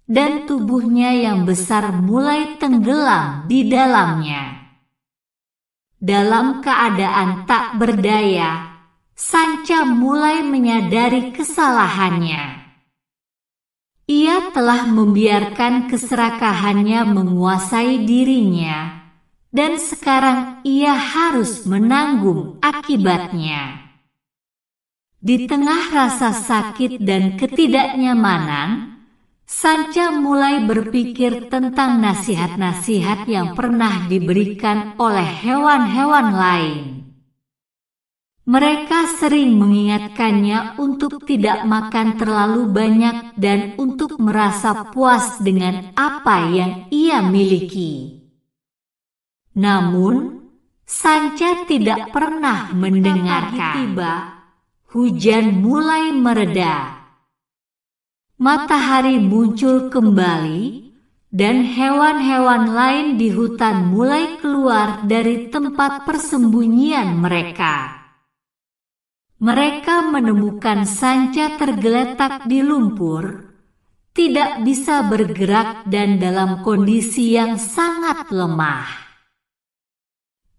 dan tubuhnya yang besar mulai tenggelam di dalamnya. Dalam keadaan tak berdaya, Sanca mulai menyadari kesalahannya. Ia telah membiarkan keserakahannya menguasai dirinya, dan sekarang ia harus menanggung akibatnya. Di tengah rasa sakit dan ketidaknyamanan, Sanca mulai berpikir tentang nasihat-nasihat yang pernah diberikan oleh hewan-hewan lain. Mereka sering mengingatkannya untuk tidak makan terlalu banyak dan untuk merasa puas dengan apa yang ia miliki. Namun, Sanca tidak pernah mendengarkan. Tiba, hujan mulai mereda. Matahari muncul kembali, dan hewan-hewan lain di hutan mulai keluar dari tempat persembunyian mereka. Mereka menemukan Sanca tergeletak di lumpur, tidak bisa bergerak dan dalam kondisi yang sangat lemah.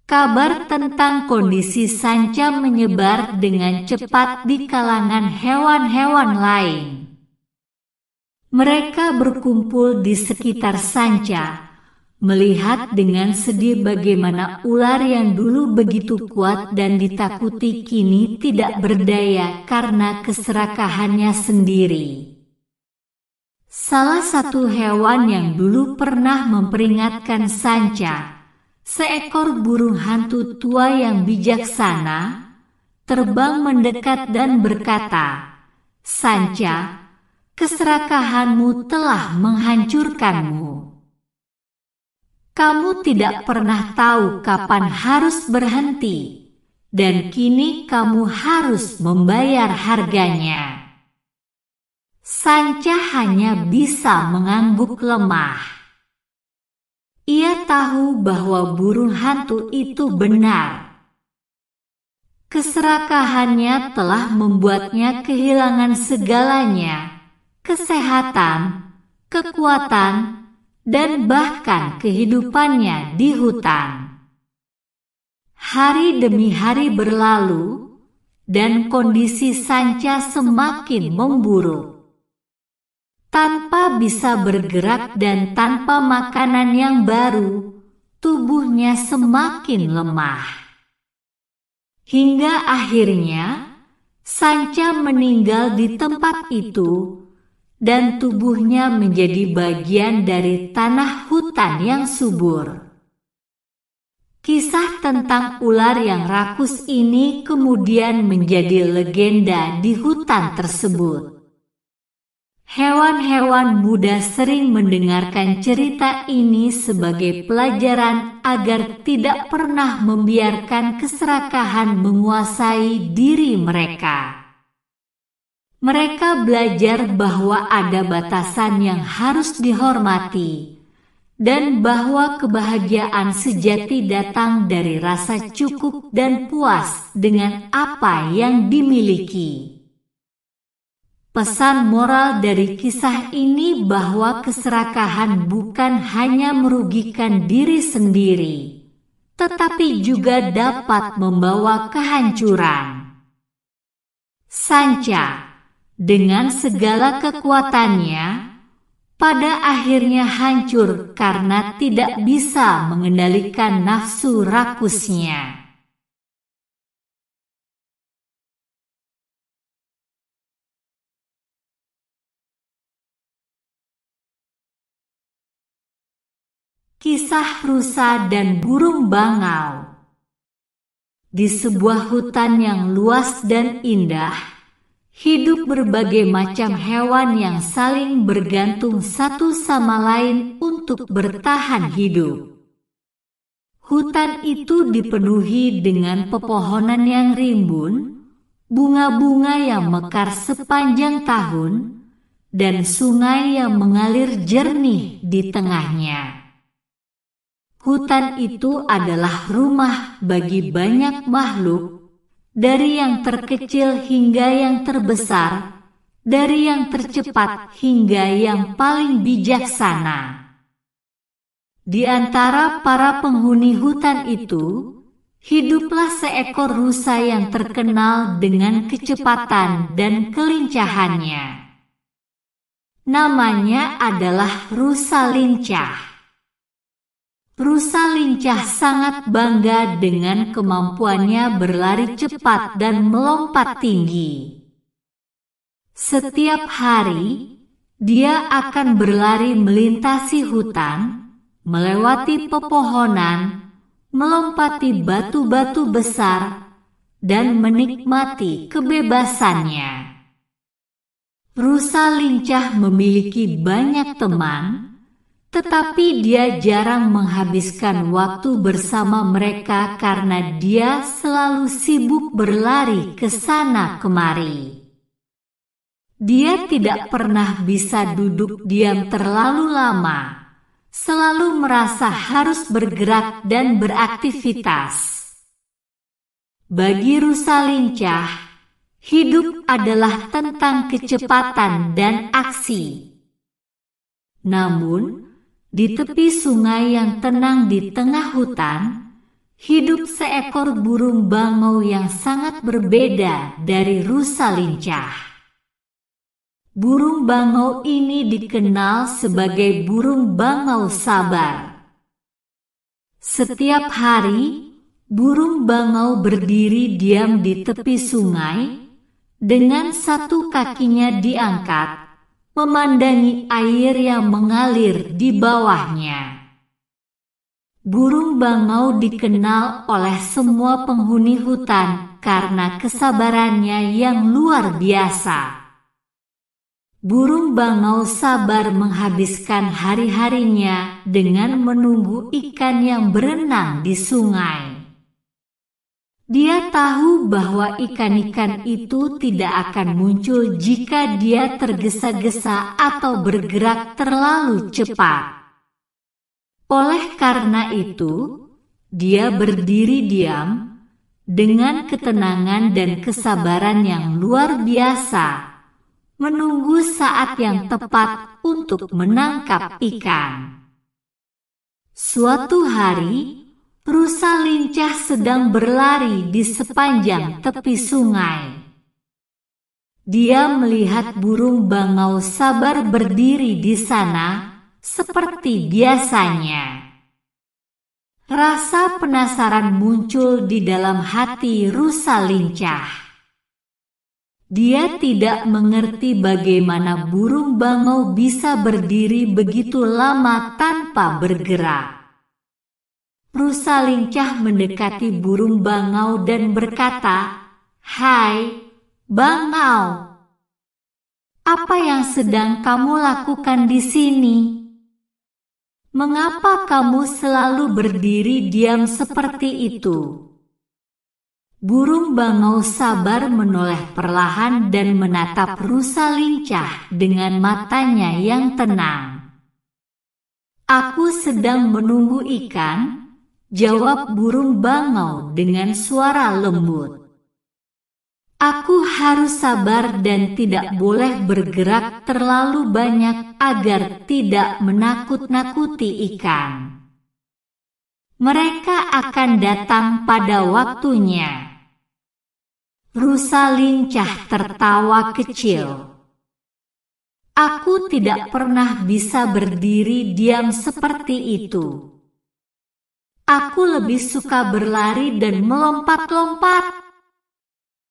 Kabar tentang kondisi Sanca menyebar dengan cepat di kalangan hewan-hewan lain. Mereka berkumpul di sekitar Sanca, melihat dengan sedih bagaimana ular yang dulu begitu kuat dan ditakuti kini tidak berdaya karena keserakahannya sendiri. Salah satu hewan yang dulu pernah memperingatkan Sanca, seekor burung hantu tua yang bijaksana, terbang mendekat dan berkata, "Sanca, keserakahanmu telah menghancurkanmu. Kamu tidak pernah tahu kapan harus berhenti, dan kini kamu harus membayar harganya." Sanca hanya bisa mengangguk lemah. Ia tahu bahwa burung hantu itu benar. Keserakahannya telah membuatnya kehilangan segalanya, kesehatan, kekuatan, dan bahkan kehidupannya di hutan. Hari demi hari berlalu, dan kondisi Sanca semakin memburuk. Tanpa bisa bergerak dan tanpa makanan yang baru, tubuhnya semakin lemah. Hingga akhirnya, Sanca meninggal di tempat itu, dan tubuhnya menjadi bagian dari tanah hutan yang subur. Kisah tentang ular yang rakus ini kemudian menjadi legenda di hutan tersebut. Hewan-hewan muda sering mendengarkan cerita ini sebagai pelajaran agar tidak pernah membiarkan keserakahan menguasai diri mereka. Mereka belajar bahwa ada batasan yang harus dihormati, dan bahwa kebahagiaan sejati datang dari rasa cukup dan puas dengan apa yang dimiliki. Pesan moral dari kisah ini bahwa keserakahan bukan hanya merugikan diri sendiri, tetapi juga dapat membawa kehancuran. Sanca, dengan segala kekuatannya, pada akhirnya hancur karena tidak bisa mengendalikan nafsu rakusnya. Kisah rusa dan burung bangau. Di sebuah hutan yang luas dan indah, hidup berbagai macam hewan yang saling bergantung satu sama lain untuk bertahan hidup. Hutan itu dipenuhi dengan pepohonan yang rimbun, bunga-bunga yang mekar sepanjang tahun, dan sungai yang mengalir jernih di tengahnya. Hutan itu adalah rumah bagi banyak makhluk, dari yang terkecil hingga yang terbesar, dari yang tercepat hingga yang paling bijaksana. Di antara para penghuni hutan itu, hiduplah seekor rusa yang terkenal dengan kecepatan dan kelincahannya. Namanya adalah rusa lincah. Rusa lincah sangat bangga dengan kemampuannya berlari cepat dan melompat tinggi. Setiap hari, dia akan berlari melintasi hutan, melewati pepohonan, melompati batu-batu besar, dan menikmati kebebasannya. Rusa lincah memiliki banyak teman, tetapi dia jarang menghabiskan waktu bersama mereka karena dia selalu sibuk berlari ke sana kemari. Dia tidak pernah bisa duduk diam terlalu lama, selalu merasa harus bergerak dan beraktivitas. Bagi rusa lincah, hidup adalah tentang kecepatan dan aksi. Namun, di tepi sungai yang tenang di tengah hutan, hidup seekor burung bangau yang sangat berbeda dari rusa lincah. Burung bangau ini dikenal sebagai burung bangau sabar. Setiap hari, burung bangau berdiri diam di tepi sungai, dengan satu kakinya diangkat, memandangi air yang mengalir di bawahnya. Burung bangau dikenal oleh semua penghuni hutan karena kesabarannya yang luar biasa. Burung bangau sabar menghabiskan hari-harinya dengan menunggu ikan yang berenang di sungai. Dia tahu bahwa ikan-ikan itu tidak akan muncul jika dia tergesa-gesa atau bergerak terlalu cepat. Oleh karena itu, dia berdiri diam dengan ketenangan dan kesabaran yang luar biasa, menunggu saat yang tepat untuk menangkap ikan. Suatu hari, rusa lincah sedang berlari di sepanjang tepi sungai. Dia melihat burung bangau sabar berdiri di sana seperti biasanya. Rasa penasaran muncul di dalam hati rusa lincah. Dia tidak mengerti bagaimana burung bangau bisa berdiri begitu lama tanpa bergerak. Rusa lincah mendekati burung bangau dan berkata, "Hai, bangau, apa yang sedang kamu lakukan di sini? Mengapa kamu selalu berdiri diam seperti itu?" Burung bangau sabar menoleh perlahan dan menatap rusa lincah dengan matanya yang tenang. "Aku sedang menunggu ikan," jawab burung bangau dengan suara lembut. "Aku harus sabar dan tidak boleh bergerak terlalu banyak agar tidak menakut-nakuti ikan. Mereka akan datang pada waktunya." Rusa lincah tertawa kecil. "Aku tidak pernah bisa berdiri diam seperti itu. Aku lebih suka berlari dan melompat-lompat.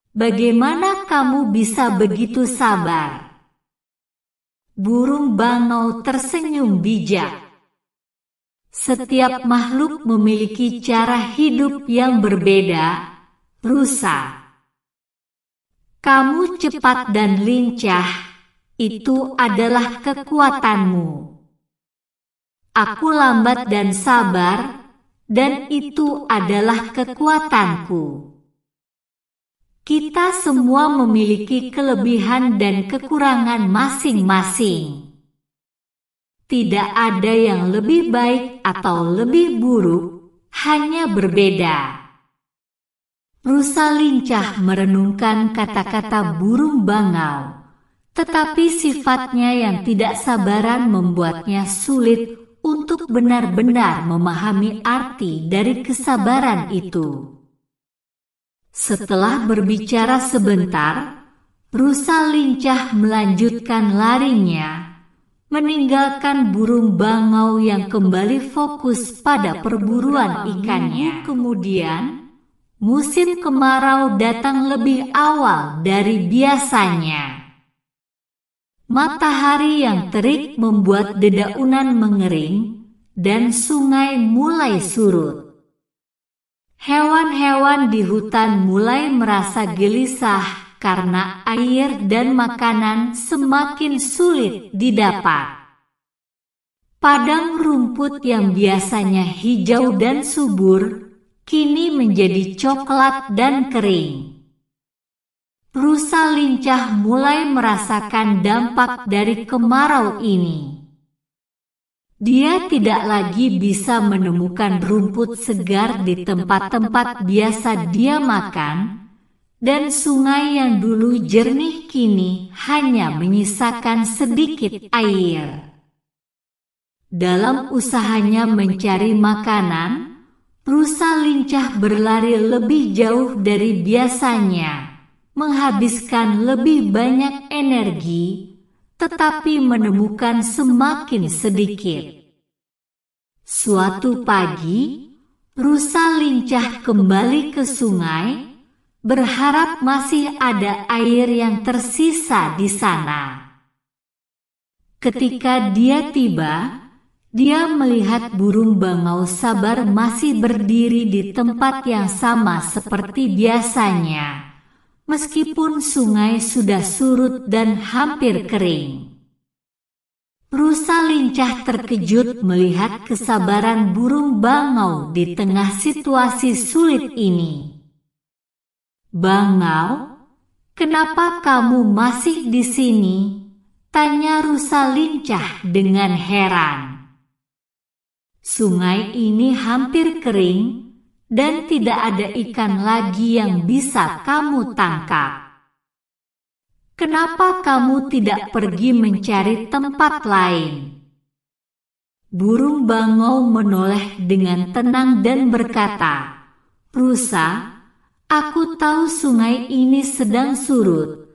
Bagaimana kamu bisa begitu sabar?" Burung bangau tersenyum bijak. "Setiap makhluk memiliki cara hidup yang berbeda, rusa. Kamu cepat dan lincah, itu adalah kekuatanmu. Aku lambat dan sabar, dan itu adalah kekuatanku. Kita semua memiliki kelebihan dan kekurangan masing-masing. Tidak ada yang lebih baik atau lebih buruk, hanya berbeda." Rusa lincah merenungkan kata-kata burung bangau, tetapi sifatnya yang tidak sabaran membuatnya sulit untuk benar-benar memahami arti dari kesabaran itu. Setelah berbicara sebentar, rusa lincah melanjutkan larinya, meninggalkan burung bangau yang kembali fokus pada perburuan ikannya. Kemudian, musim kemarau datang lebih awal dari biasanya. Matahari yang terik membuat dedaunan mengering, dan sungai mulai surut. Hewan-hewan di hutan mulai merasa gelisah karena air dan makanan semakin sulit didapat. Padang rumput yang biasanya hijau dan subur, kini menjadi coklat dan kering. Rusa lincah mulai merasakan dampak dari kemarau ini. Dia tidak lagi bisa menemukan rumput segar di tempat-tempat biasa dia makan, dan sungai yang dulu jernih kini hanya menyisakan sedikit air. Dalam usahanya mencari makanan, rusa lincah berlari lebih jauh dari biasanya, menghabiskan lebih banyak energi, tetapi menemukan semakin sedikit. Suatu pagi, rusa lincah kembali ke sungai, berharap masih ada air yang tersisa di sana. Ketika dia tiba, dia melihat burung bangau sabar masih berdiri di tempat yang sama seperti biasanya, meskipun sungai sudah surut dan hampir kering. Rusa lincah terkejut melihat kesabaran burung bangau di tengah situasi sulit ini. "Bangau, kenapa kamu masih di sini?" tanya rusa lincah dengan heran. "Sungai ini hampir kering, dan tidak ada ikan lagi yang bisa kamu tangkap. Kenapa kamu tidak pergi mencari tempat lain?" Burung bangau menoleh dengan tenang dan berkata, "Rusa, aku tahu sungai ini sedang surut,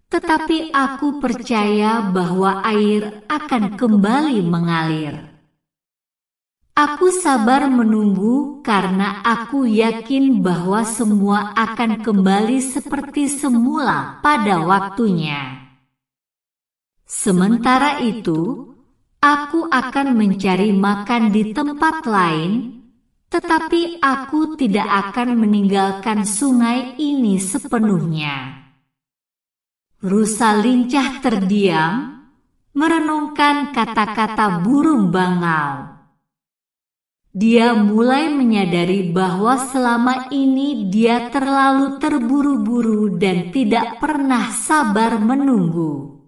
tetapi aku percaya bahwa air akan kembali mengalir. Aku sabar menunggu karena aku yakin bahwa semua akan kembali seperti semula pada waktunya. Sementara itu, aku akan mencari makan di tempat lain, tetapi aku tidak akan meninggalkan sungai ini sepenuhnya. Rusa lincah terdiam, merenungkan kata-kata burung bangau. Dia mulai menyadari bahwa selama ini dia terlalu terburu-buru dan tidak pernah sabar menunggu.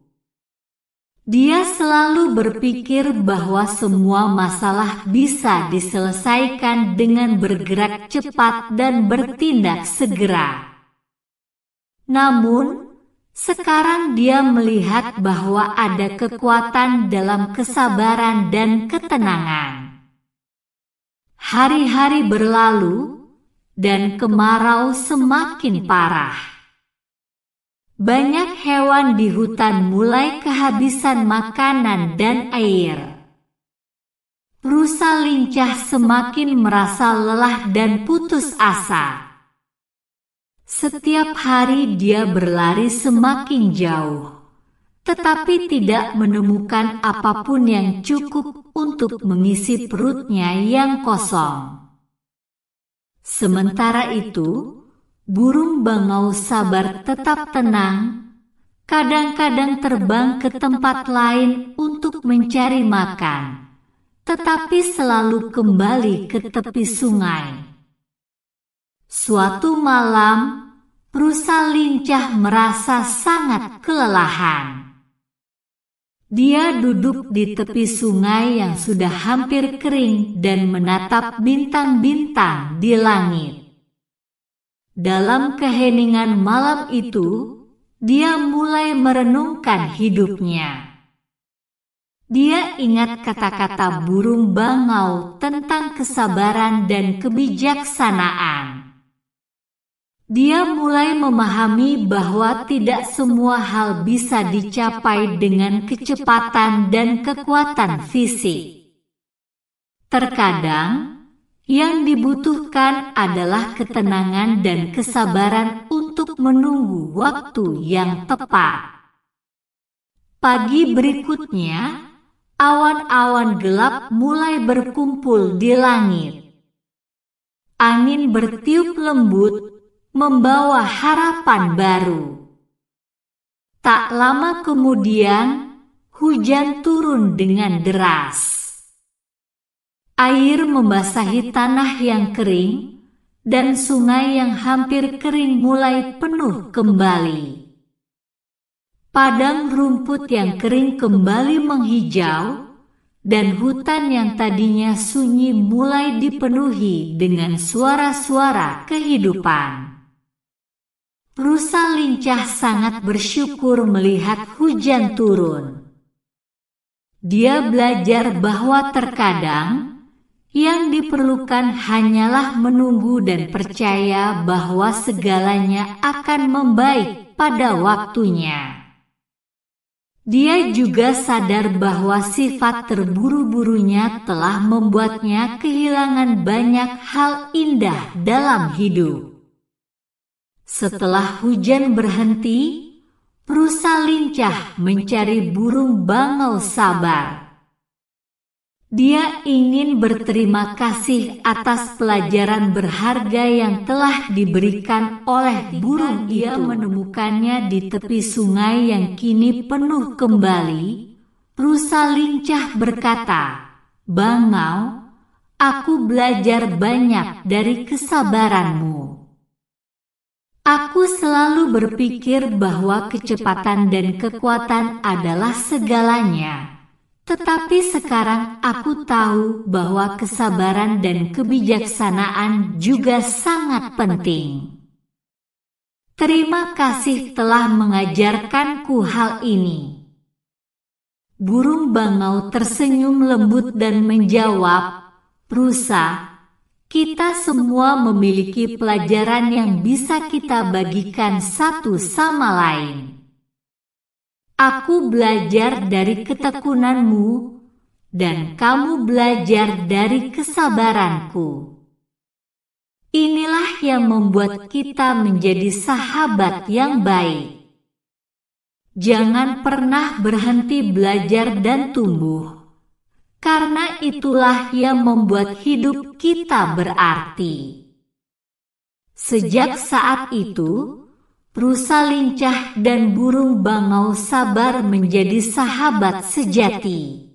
Dia selalu berpikir bahwa semua masalah bisa diselesaikan dengan bergerak cepat dan bertindak segera. Namun, sekarang dia melihat bahwa ada kekuatan dalam kesabaran dan ketenangan. Hari-hari berlalu, dan kemarau semakin parah. Banyak hewan di hutan mulai kehabisan makanan dan air. Rusa lincah semakin merasa lelah dan putus asa. Setiap hari dia berlari semakin jauh, tetapi tidak menemukan apapun yang cukup untuk mengisi perutnya yang kosong. Sementara itu, burung bangau sabar tetap tenang, kadang-kadang terbang ke tempat lain untuk mencari makan, tetapi selalu kembali ke tepi sungai. Suatu malam, rusa lincah merasa sangat kelelahan. Dia duduk di tepi sungai yang sudah hampir kering dan menatap bintang-bintang di langit. Dalam keheningan malam itu, dia mulai merenungkan hidupnya. Dia ingat kata-kata burung bangau tentang kesabaran dan kebijaksanaan. Dia mulai memahami bahwa tidak semua hal bisa dicapai dengan kecepatan dan kekuatan fisik. Terkadang, yang dibutuhkan adalah ketenangan dan kesabaran untuk menunggu waktu yang tepat. Pagi berikutnya, awan-awan gelap mulai berkumpul di langit. Angin bertiup lembut, membawa harapan baru. Tak lama kemudian, hujan turun dengan deras. Air membasahi tanah yang kering, dan sungai yang hampir kering mulai penuh kembali. Padang rumput yang kering kembali menghijau, dan hutan yang tadinya sunyi mulai dipenuhi dengan suara-suara kehidupan. Rusa lincah sangat bersyukur melihat hujan turun. Dia belajar bahwa terkadang yang diperlukan hanyalah menunggu dan percaya bahwa segalanya akan membaik pada waktunya. Dia juga sadar bahwa sifat terburu-burunya telah membuatnya kehilangan banyak hal indah dalam hidup. Setelah hujan berhenti, rusa lincah mencari burung bangau sabar. Dia ingin berterima kasih atas pelajaran berharga yang telah diberikan oleh burung itu. Dia menemukannya di tepi sungai yang kini penuh kembali. Rusa lincah berkata, "Bangau, aku belajar banyak dari kesabaranmu. Aku selalu berpikir bahwa kecepatan dan kekuatan adalah segalanya. Tetapi sekarang aku tahu bahwa kesabaran dan kebijaksanaan juga sangat penting. Terima kasih telah mengajarkanku hal ini." Burung bangau tersenyum lembut dan menjawab, "Rusa, kita semua memiliki pelajaran yang bisa kita bagikan satu sama lain. Aku belajar dari ketekunanmu, dan kamu belajar dari kesabaranku. Inilah yang membuat kita menjadi sahabat yang baik. Jangan pernah berhenti belajar dan tumbuh, karena itulah yang membuat hidup kita berarti. Sejak saat itu, rusa lincah dan burung bangau sabar menjadi sahabat sejati.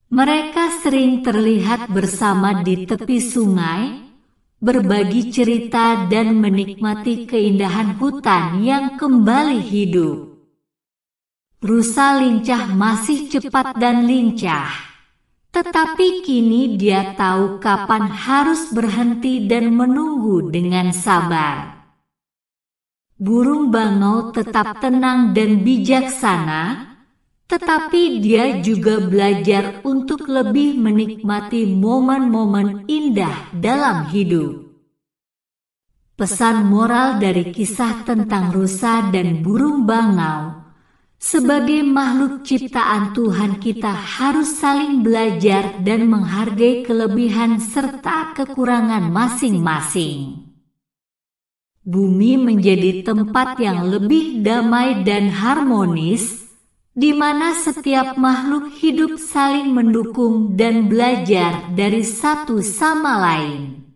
Mereka sering terlihat bersama di tepi sungai, berbagi cerita dan menikmati keindahan hutan yang kembali hidup. Rusa lincah masih cepat dan lincah, tetapi kini dia tahu kapan harus berhenti dan menunggu dengan sabar. Burung bangau tetap tenang dan bijaksana, tetapi dia juga belajar untuk lebih menikmati momen-momen indah dalam hidup. Pesan moral dari kisah tentang rusa dan burung bangau: sebagai makhluk ciptaan Tuhan, kita harus saling belajar dan menghargai kelebihan serta kekurangan masing-masing. Bumi menjadi tempat yang lebih damai dan harmonis, di mana setiap makhluk hidup saling mendukung dan belajar dari satu sama lain.